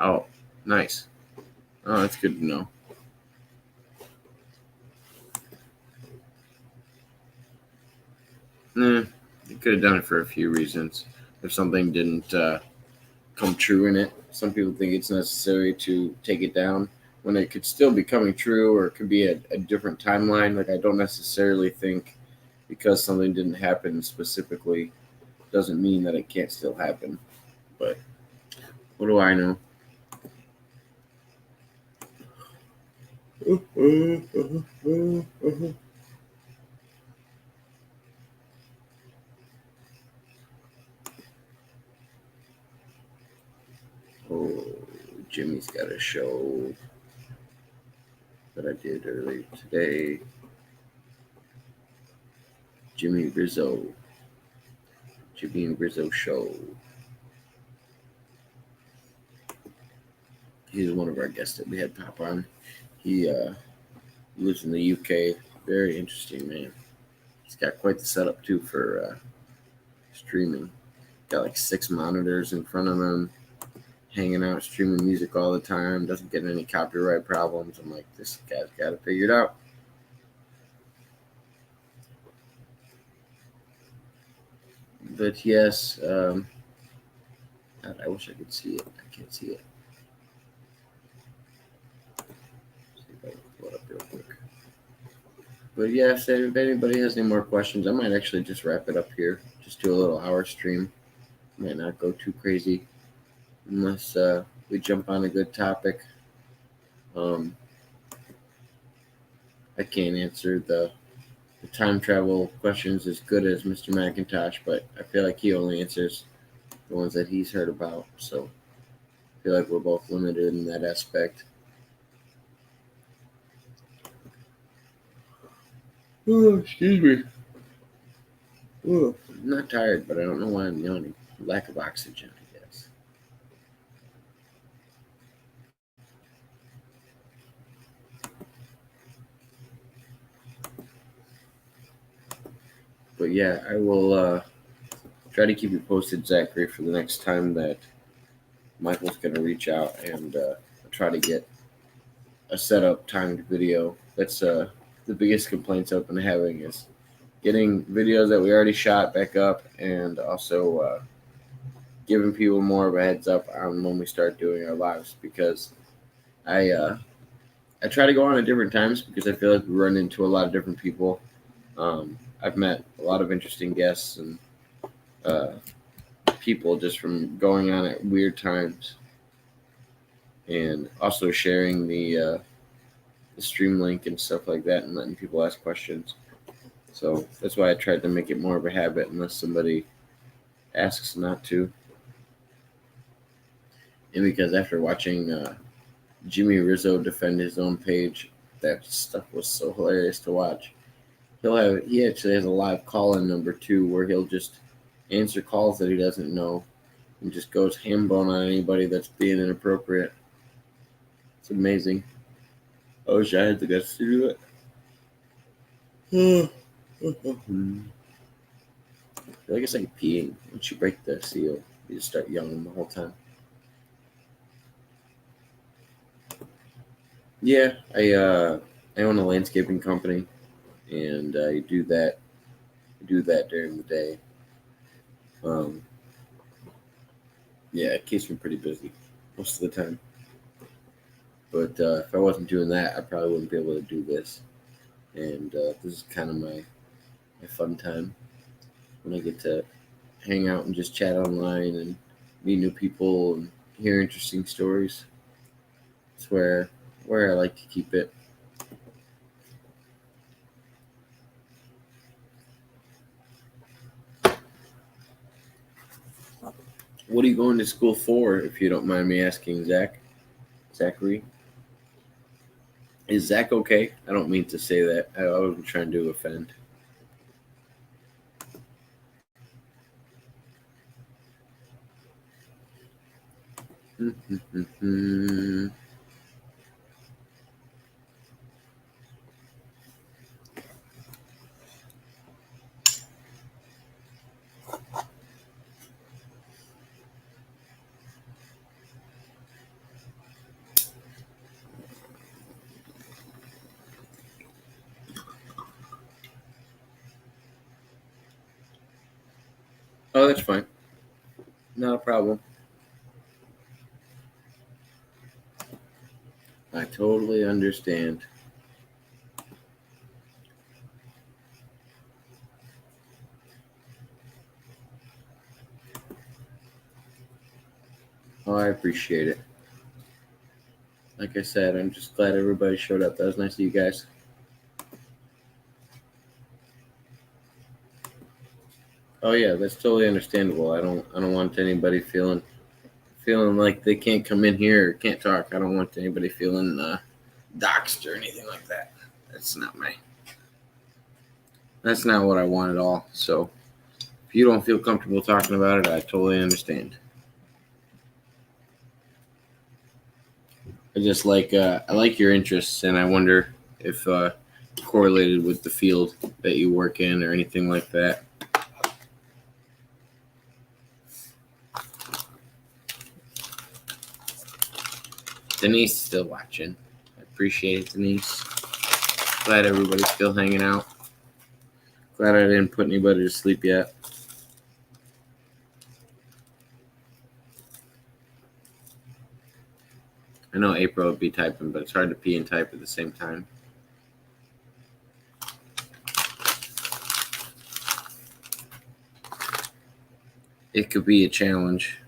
Oh, nice. Oh, that's good to know. Nah, they could have done it for a few reasons. If something didn't come true in it, some people think it's necessary to take it down when it could still be coming true, or it could be a different timeline. Like, I don't necessarily think because something didn't happen specifically doesn't mean that it can't still happen. But what do I know? Oh, Jimmy's got a show that I did earlier today. Jimmy and Rizzo show. He's one of our guests that we had pop on. He lives in the UK. Very interesting man. He's got quite the setup too for streaming. Got like 6 monitors in front of him, hanging out, streaming music all the time. Doesn't get any copyright problems. I'm like, this guy's got it figured out. But yes, God, I wish I could see it. I can't see it. See if I can pull it up real quick. But yeah, if anybody has any more questions, I might actually just wrap it up here. Just do a little hour stream. Might not go too crazy unless we jump on a good topic. I can't answer the time travel questions as good as Mr. McIntosh, but I feel like he only answers the ones that he's heard about. So I feel like we're both limited in that aspect. Oh, excuse me. Oh, I'm not tired, but I don't know why I'm yawning. Lack of oxygen, I guess. But yeah, I will try to keep you posted, Zachary, for the next time that Michael's going to reach out and try to get a setup timed video. That's the biggest complaints I've been having is getting videos that we already shot back up and also giving people more of a heads up on when we start doing our lives, because I try to go on at different times because I feel like we run into a lot of different people. I've met a lot of interesting guests and people just from going on at weird times, and also sharing the stream link and stuff like that and letting people ask questions. So that's why I tried to make it more of a habit unless somebody asks not to. And because after watching Jimmy Rizzo defend his own page, that stuff was so hilarious to watch. He actually has a live call-in number too, where he'll just answer calls that he doesn't know and just goes ham bone on anybody that's being inappropriate. It's amazing. I wish I had the guts to do it. I feel like it's like peeing. Once you break the seal, you just start yelling the whole time. Yeah, I own a landscaping company, and I do that during the day. Yeah, it keeps me pretty busy most of the time. But if I wasn't doing that, I probably wouldn't be able to do this. And this is kind of my fun time when I get to hang out and just chat online and meet new people and hear interesting stories. It's where I like to keep it. What are you going to school for, if you don't mind me asking, Zachary? Is Zach okay? I don't mean to say that. I wasn't trying to offend. Oh, that's fine. Not a problem. I totally understand. Oh, I appreciate it. Like I said, I'm just glad everybody showed up. That was nice of you guys. Oh yeah, that's totally understandable. I don't want anybody feeling like they can't come in here or can't talk. I don't want anybody feeling doxxed or anything like that. That's not what I want at all. So if you don't feel comfortable talking about it, I totally understand. I just I like your interests, and I wonder if correlated with the field that you work in or anything like that. Denise is still watching. I appreciate it, Denise. Glad everybody's still hanging out. Glad I didn't put anybody to sleep yet. I know April would be typing, but it's hard to pee and type at the same time. It could be a challenge.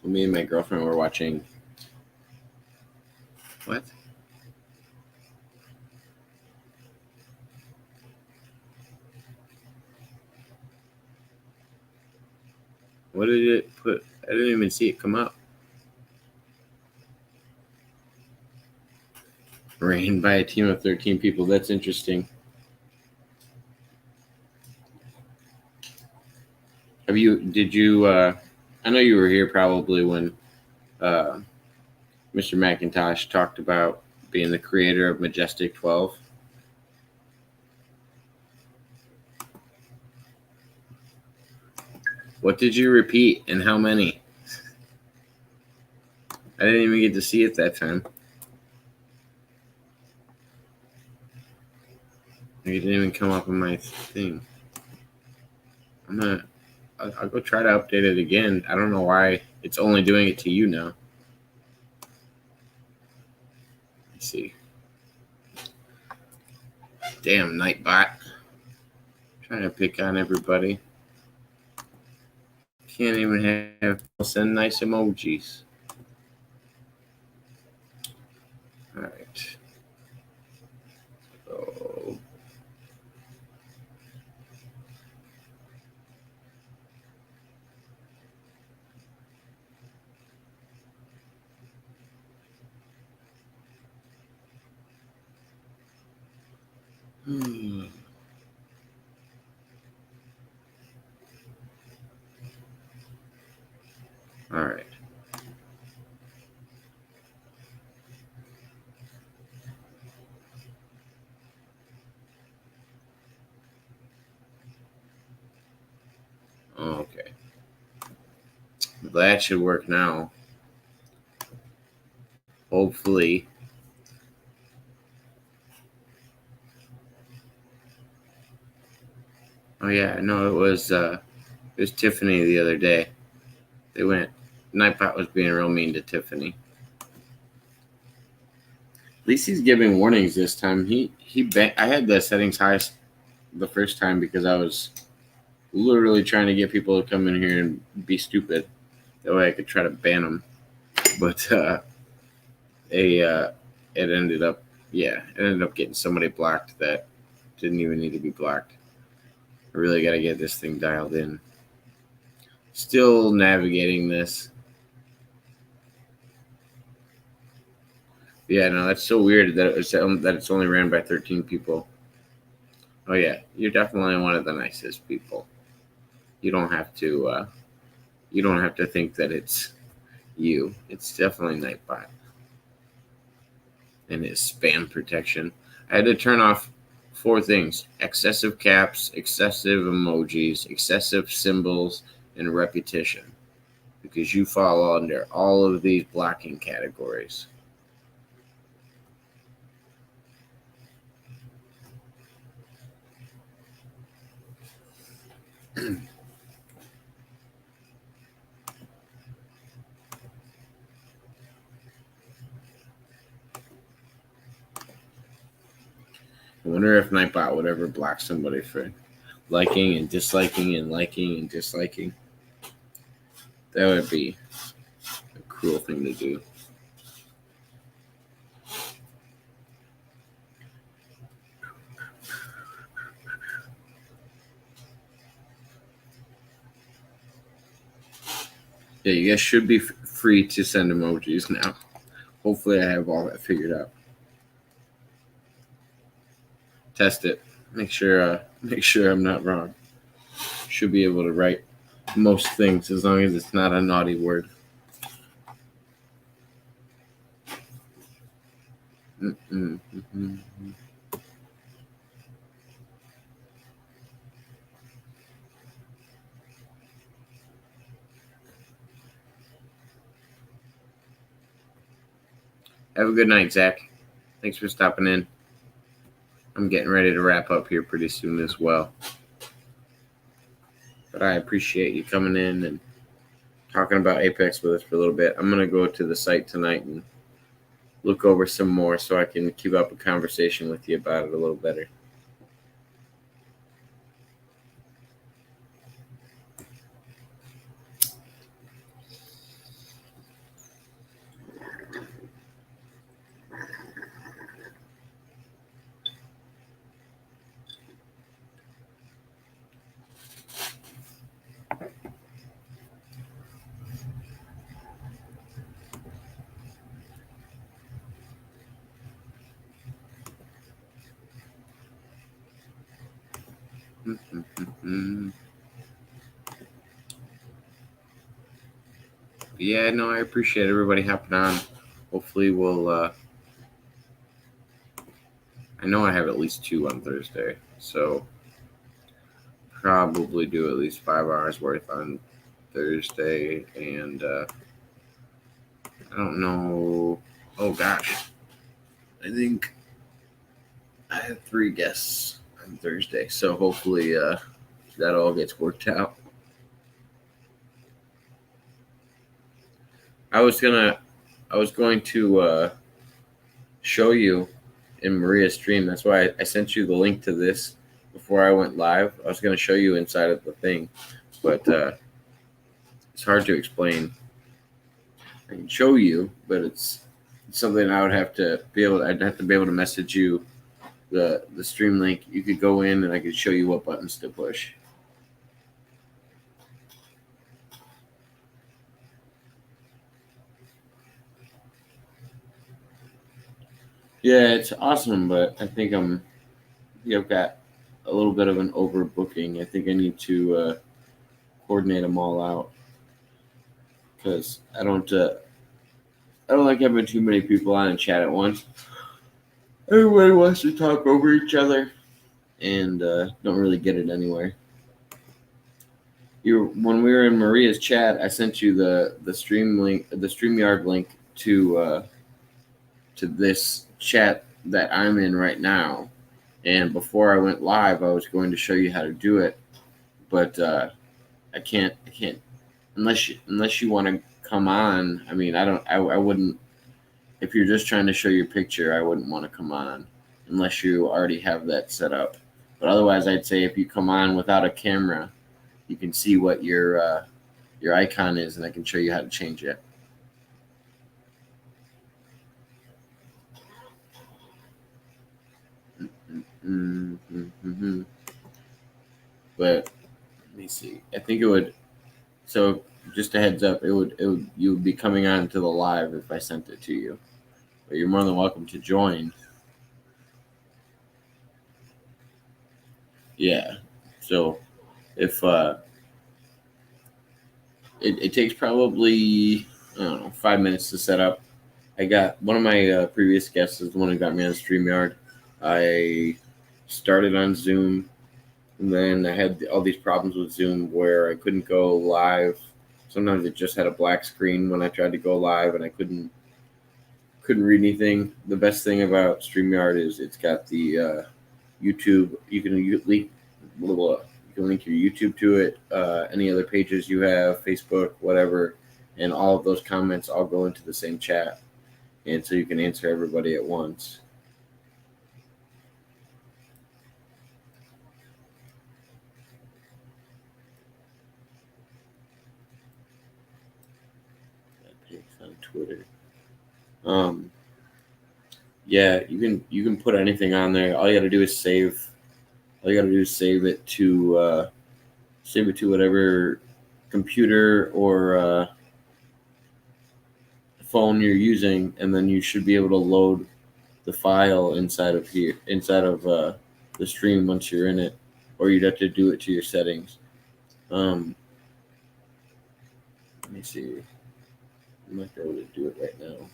Me and my girlfriend were watching. What? What did it put? I didn't even see it come up. Ran by a team of 13 people. That's interesting. Did you, I know you were here probably when Mr. McIntosh talked about being the creator of Majestic 12. What did you repeat and how many? I didn't even get to see it that time. It didn't even come up on my thing. I'll go try to update it again. I don't know why it's only doing it to you now. Let's see. Damn, Nightbot. Trying to pick on everybody. Can't even send nice emojis. All right. So. All right. Okay. That should work now. Hopefully. Oh yeah, no, it was Tiffany the other day. They went. Nightbot was being real mean to Tiffany. At least he's giving warnings this time. I had the settings highest the first time because I was literally trying to get people to come in here and be stupid. That way I could try to ban them. But it ended up getting somebody blocked that didn't even need to be blocked. I really got to get this thing dialed in. Still navigating this. Yeah, no, that's so weird that it's only ran by 13 people. Oh yeah, you're definitely one of the nicest people. You don't have to. You don't have to think that it's you. It's definitely Nightbot and his spam protection. I had to turn off 4 things: excessive caps, excessive emojis, excessive symbols, and repetition, because you fall under all of these blocking categories. I wonder if Nightbot would ever block somebody for liking and disliking and liking and disliking. That would be a cruel thing to do. Yeah, you guys should be free to send emojis now. Hopefully I have all that figured out. Test it. Make sure I'm not wrong. Should be able to write most things as long as it's not a naughty word. Have a good night, Zach. Thanks for stopping in. I'm getting ready to wrap up here pretty soon as well. But I appreciate you coming in and talking about Apex with us for a little bit. I'm going to go to the site tonight and look over some more so I can keep up a conversation with you about it a little better. Yeah, no, I appreciate everybody hopping on. Hopefully we'll I know I have at least 2 on Thursday, so probably do at least 5 hours worth on Thursday, and I don't know. Oh gosh, I think I have 3 guests on Thursday, so hopefully that all gets worked out. I was going to show you in Maria's stream. That's why I sent you the link to this before I went live. I was going to show you inside of the thing, but it's hard to explain. I can show you, but it's something I would have to be able. I'd have to be able to message you the stream link. You could go in and I could show you what buttons to push. Yeah, it's awesome, but I think I've got a little bit of an overbooking. I think I need to coordinate them all out because I don't like having too many people on and chat at once. Everybody wants to talk over each other and don't really get it anywhere. When we were in Maria's chat, I sent you the stream link, the StreamYard link to this chat that I'm in right now. And before I went live, I was going to show you how to do it, but I can't unless you want to come on. I mean, I wouldn't. If you're just trying to show your picture, I wouldn't want to come on unless you already have that set up. But otherwise, I'd say if you come on without a camera, you can see what your icon is, and I can show you how to change it. Mm-hmm. But let me see. I think it would. So just a heads up, you would be coming on to the live if I sent it to you. But you're more than welcome to join. Yeah. So if it takes probably, I don't know, 5 minutes to set up. I got one of my previous guests is the one who got me on StreamYard. I started on Zoom, and then I had all these problems with Zoom where I couldn't go live. Sometimes it just had a black screen when I tried to go live, and I couldn't read anything. The best thing about StreamYard is it's got the YouTube. You can link your YouTube to it, any other pages you have, Facebook, whatever, and all of those comments all go into the same chat, and so you can answer everybody at once. On Twitter. Yeah, you can put anything on there. All you got to do is save. All you got to do is save it to whatever computer or phone you're using, and then you should be able to load the file inside of the stream once you're in it, or you'd have to do it to your settings. Let me see. I might be able to do it right now,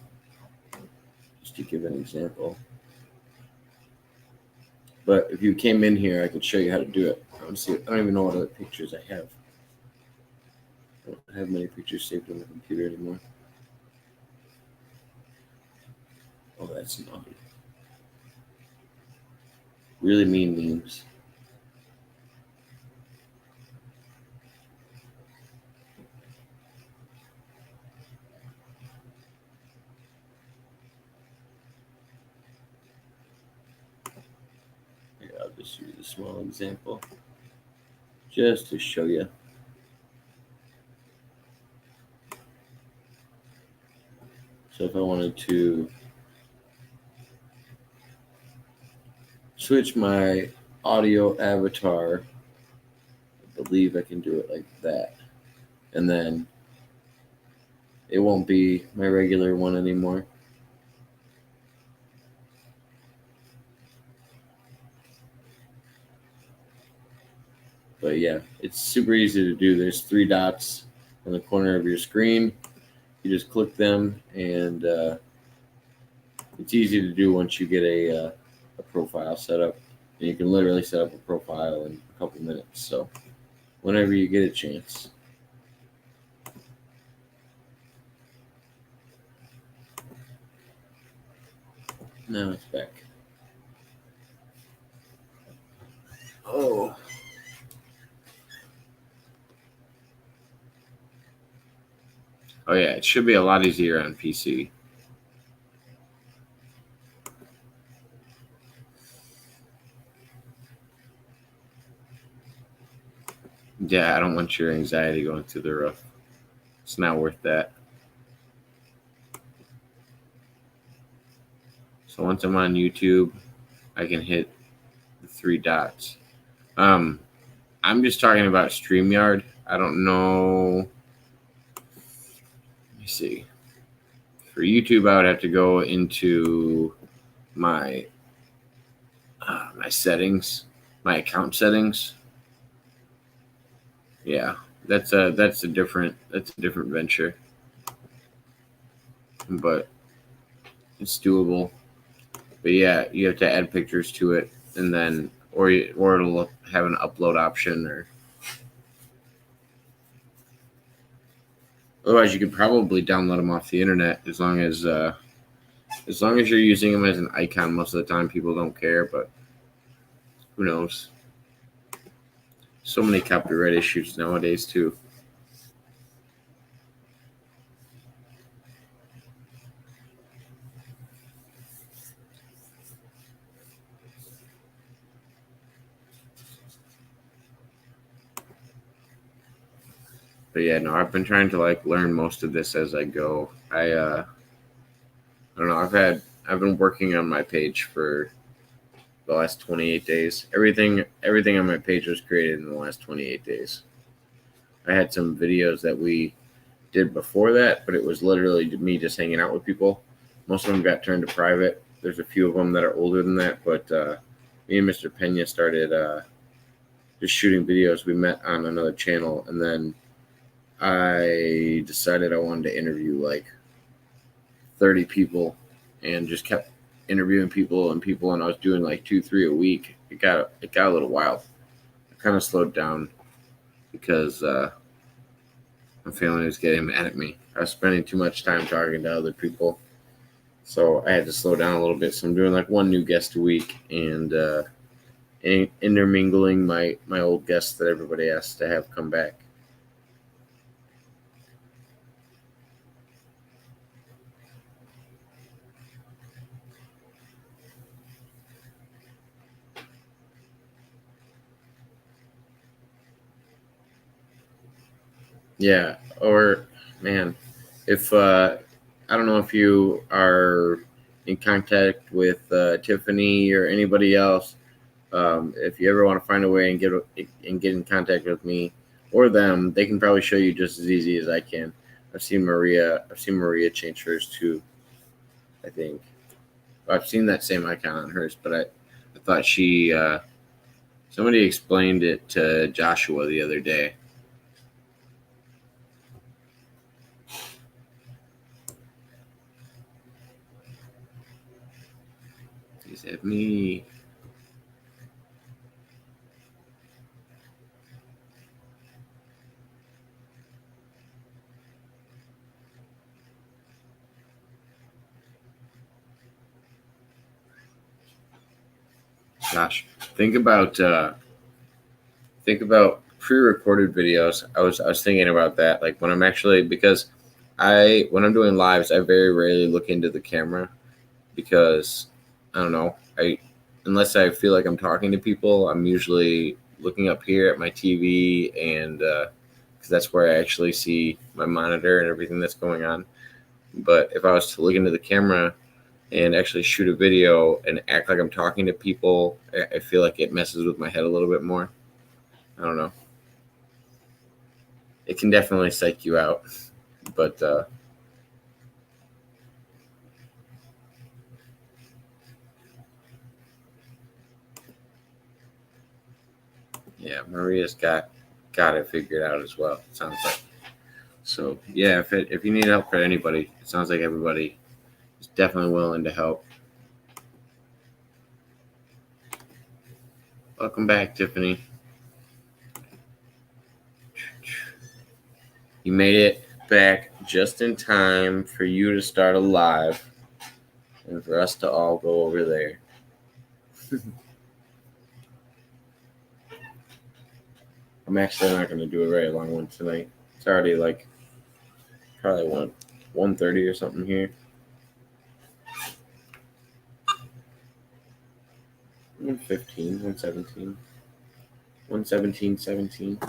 just to give an example. But if you came in here, I could show you how to do it. I don't even know what other pictures I have. I don't have many pictures saved on the computer anymore. Oh, that's naughty. Really mean memes. Here, I'll just use a small example just to show you. So if I wanted to switch my audio avatar, I believe I can do it like that. And then it won't be my regular one anymore. But yeah, it's super easy to do. There's 3 dots on the corner of your screen. You just click them, and it's easy to do once you get a profile set up. And you can literally set up a profile in a couple minutes. So whenever you get a chance. Now it's back. Oh. Oh yeah, it should be a lot easier on PC. Yeah, I don't want your anxiety going through the roof. It's not worth that. So once I'm on YouTube, I can hit the 3 dots. I'm just talking about StreamYard. I don't know. Let me see. For YouTube, I would have to go into my my settings, my account settings. Yeah, that's a different venture, but it's doable. But yeah, you have to add pictures to it, and then or it'll have an upload option, or otherwise you could probably download them off the internet as long as you're using them as an icon. Most of the time, people don't care, but who knows? So many copyright issues nowadays too. But yeah, no, I've been trying to learn most of this as I go. I don't know. I've been working on my page for the last 28 days. Everything on my page was created in the last 28 days. I had some videos that we did before that, but it was literally me just hanging out with people. Most of them got turned to private. There's a few of them that are older than that, but me and Mr. Pena started just shooting videos. We met on another channel, and then I decided I wanted to interview 30 people, and just kept interviewing people, and I was doing 2, 3 a week. It got a little wild. I kind of slowed down because my family was getting mad at me. I was spending too much time talking to other people, so I had to slow down a little bit. So I'm doing 1 new guest a week, and intermingling my old guests that everybody asks to have come back. Yeah, or man, if I don't know if you are in contact with Tiffany or anybody else. If you ever want to find a way and get in contact with me or them, they can probably show you just as easy as I can. I've seen Maria change hers too. I think I've seen that same icon on hers, but I thought somebody explained it to Joshua the other day. He said me. Gosh, think about pre-recorded videos. I was thinking about that, like when I'm actually, because when I'm doing lives, I very rarely look into the camera because I don't know, unless I feel like I'm talking to people, I'm usually looking up here at my TV, and because that's where I actually see my monitor and everything that's going on. But if I was to look into the camera and actually shoot a video and act like I'm talking to people, I feel like it messes with my head a little bit more. I don't know. It can definitely psych you out, but yeah, Maria's got it figured out as well. It sounds like. So yeah, if you need help for anybody, it sounds like everybody is definitely willing to help. Welcome back, Tiffany. You made it back just in time for you to start a live and for us to all go over there. I'm actually not going to do a very long one tonight. It's already like probably 1:30 or something here. 1:15, 1:17, 1:17, 17.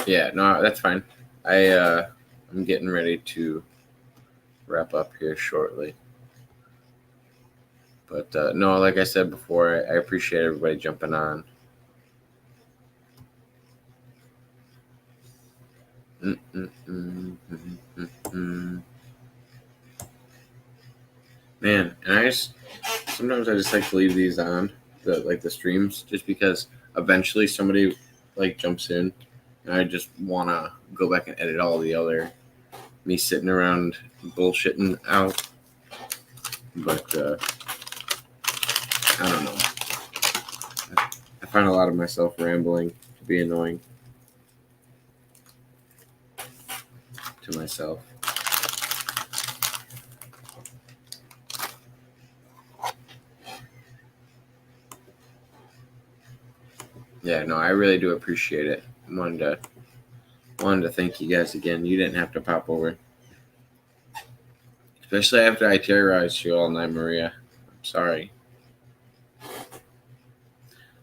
Yeah, no, that's fine. I'm getting ready to wrap up here shortly. But no, like I said before, I appreciate everybody jumping on. Man, and sometimes I just like to leave these on the streams just because eventually somebody like jumps in, and I just want to go back and edit all the other me sitting around bullshitting out. But I don't know. I find a lot of myself rambling to be annoying to myself. Yeah, no, I really do appreciate it. Wanted to thank you guys again. You didn't have to pop over, especially after I terrorized you all night, Maria. I'm sorry.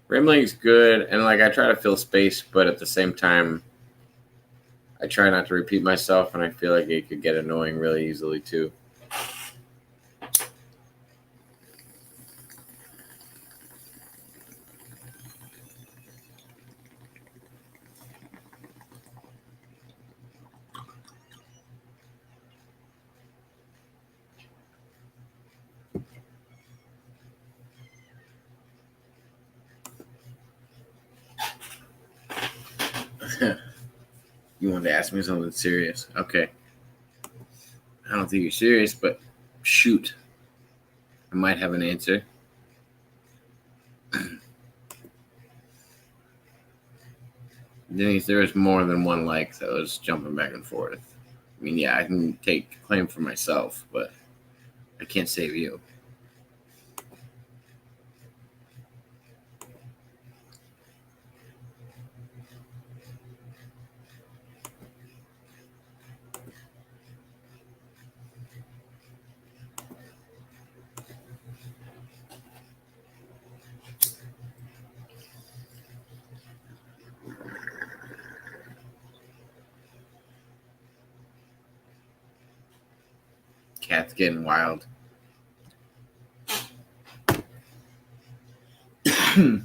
Rambling's good, and like I try to fill space, but at the same time, I try not to repeat myself, and I feel like it could get annoying really easily too. You wanted to ask me something serious? Okay. I don't think you're serious, but shoot. I might have an answer. Denise, there was more than one like that was jumping back and forth. I mean, yeah, I can take claim for myself, but I can't save you. Cat's getting wild. I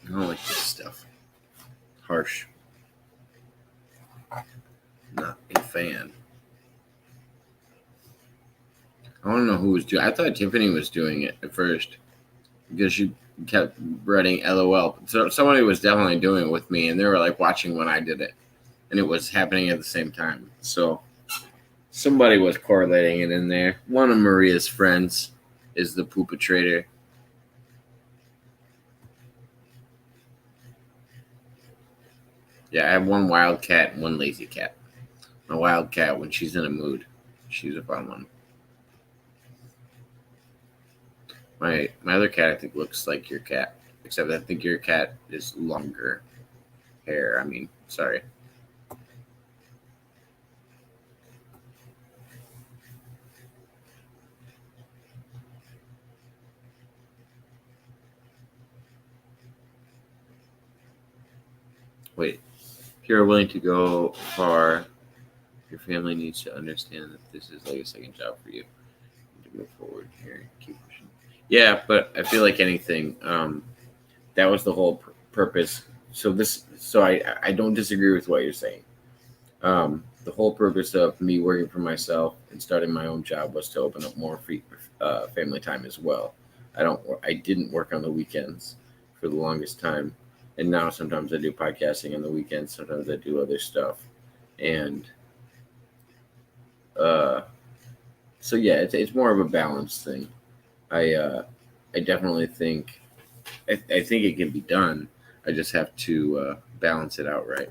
don't like this stuff. Harsh. Not a fan. I want to know who was doing. I thought Tiffany was doing it at first. because she kept writing LOL. So somebody was definitely doing it with me, and they were like watching when I did it, and it was happening at the same time. So somebody was correlating it in there. One of Maria's friends is the poopatrator. Yeah, I have one wild cat and one lazy cat. My wild cat, when she's in a mood, she's a fun one. My other cat, I think, looks like your cat, except I think your cat is longer hair. I mean, sorry. Wait, if you're willing to go far, your family needs to understand that this is like a second job for you. To move forward here, keep pushing. Yeah, but I feel like anything. That was the whole purpose. So I don't disagree with what you're saying. The whole purpose of me working for myself and starting my own job was to open up more free family time as well. I didn't work on the weekends for the longest time, and now sometimes I do podcasting on the weekends. Sometimes I do other stuff, and uh, so yeah, it's more of a balance thing. I definitely think I think it can be done. I just have to balance it out right.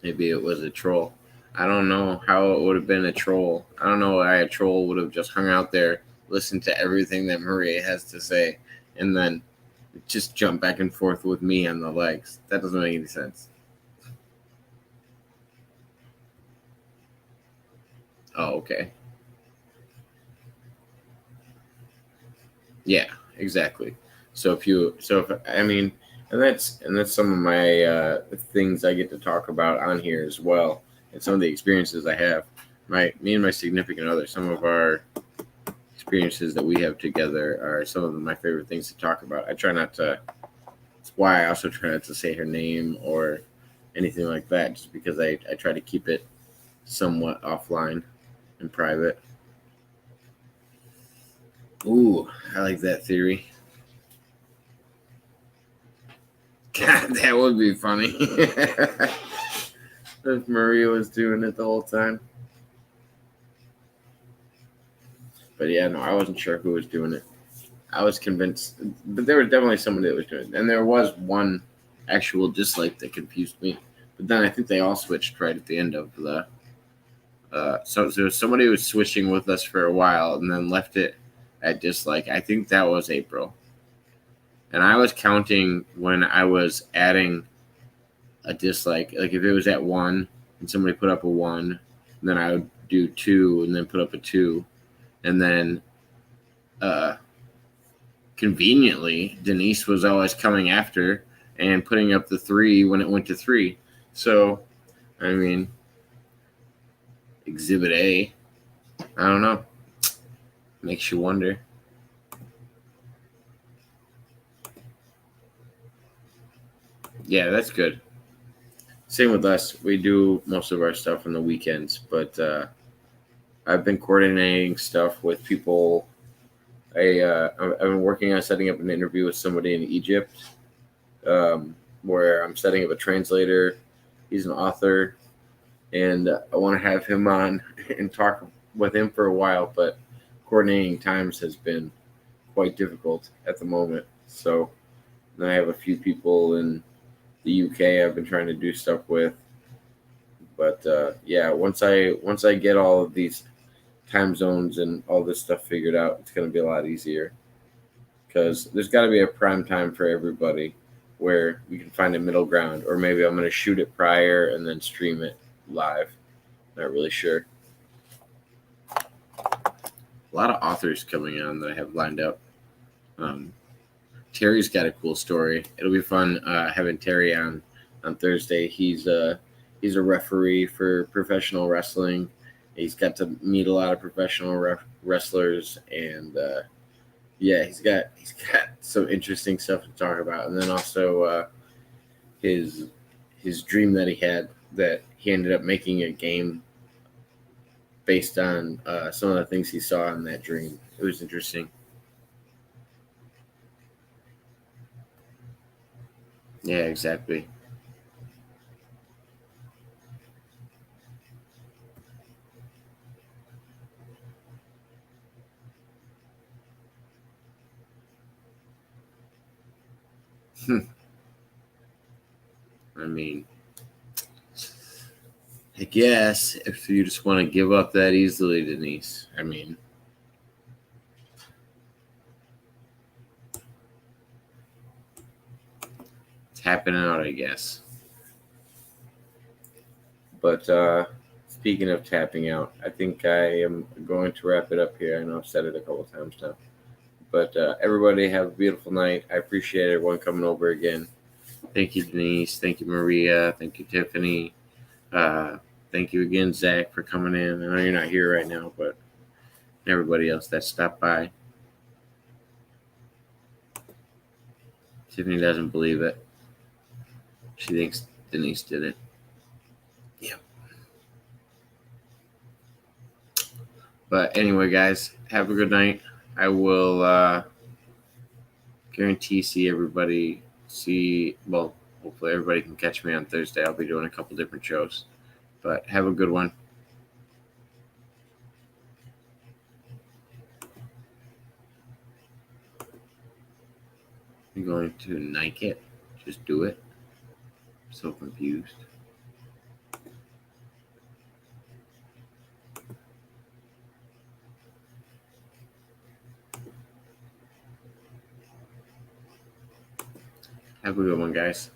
Maybe it was a troll. I don't know how it would have been a troll. I don't know why a troll would have just hung out there, listened to everything that Maria has to say, and then just jump back and forth with me on the legs. That doesn't make any sense. Oh, okay. Yeah, exactly. So if I mean, and that's some of my things I get to talk about on here as well, and some of the experiences I have. Me and my significant other, some of our experiences that we have together are some of my favorite things to talk about. I try not to. That's why I also try not to say her name or anything like that, just because I try to keep it somewhat offline and private. Ooh, I like that theory. God, that would be funny. If Maria was doing it the whole time. But yeah, no, I wasn't sure who was doing it. I was convinced, but there was definitely somebody that was doing it. And there was one actual dislike that confused me. But then I think they all switched right at the end of the. So somebody was switching with us for a while and then left it at dislike. I think that was April. And I was counting when I was adding a dislike. Like if it was at one and somebody put up a one, then I would do two and then put up a two. And then uh, conveniently, Denise was always coming after and putting up the three when it went to three. So, I mean, Exhibit A, I don't know. Makes you wonder. Yeah, that's good. Same with us. We do most of our stuff on the weekends, but I've been coordinating stuff with people. I've been working on setting up an interview with somebody in Egypt, where I'm setting up a translator. He's an author, and I want to have him on and talk with him for a while. But coordinating times has been quite difficult at the moment. So then I have a few people in the UK I've been trying to do stuff with. But yeah, once I get all of these time zones and all this stuff figured out, it's going to be a lot easier because there's got to be a prime time for everybody where we can find a middle ground, or maybe I'm going to shoot it prior and then stream it live. Not really sure. A lot of authors coming on that I have lined up. Um, Terry's got a cool story. It'll be fun having Terry on Thursday. He's a referee for professional wrestling. He's got to meet a lot of professional wrestlers, and yeah, he's got some interesting stuff to talk about. And then also his dream that he had, that he ended up making a game based on some of the things he saw in that dream. It was interesting. Yeah, exactly. I mean, I guess if you just want to give up that easily, Denise, I mean, tapping out, I guess. But speaking of tapping out, I think I am going to wrap it up here. I know I've said it a couple times now. But everybody have a beautiful night. I appreciate everyone coming over again. Thank you, Denise. Thank you, Maria. Thank you, Tiffany. Thank you again, Zach, for coming in. I know you're not here right now, but everybody else that stopped by. Tiffany doesn't believe it. She thinks Denise did it. Yeah. But anyway, guys, have a good night. I will guarantee well, hopefully everybody can catch me on Thursday. I'll be doing a couple different shows. But have a good one. I'm going to Nike it. Just do it. I'm so confused. Have a good one, guys.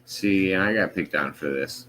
See, I got picked on for this.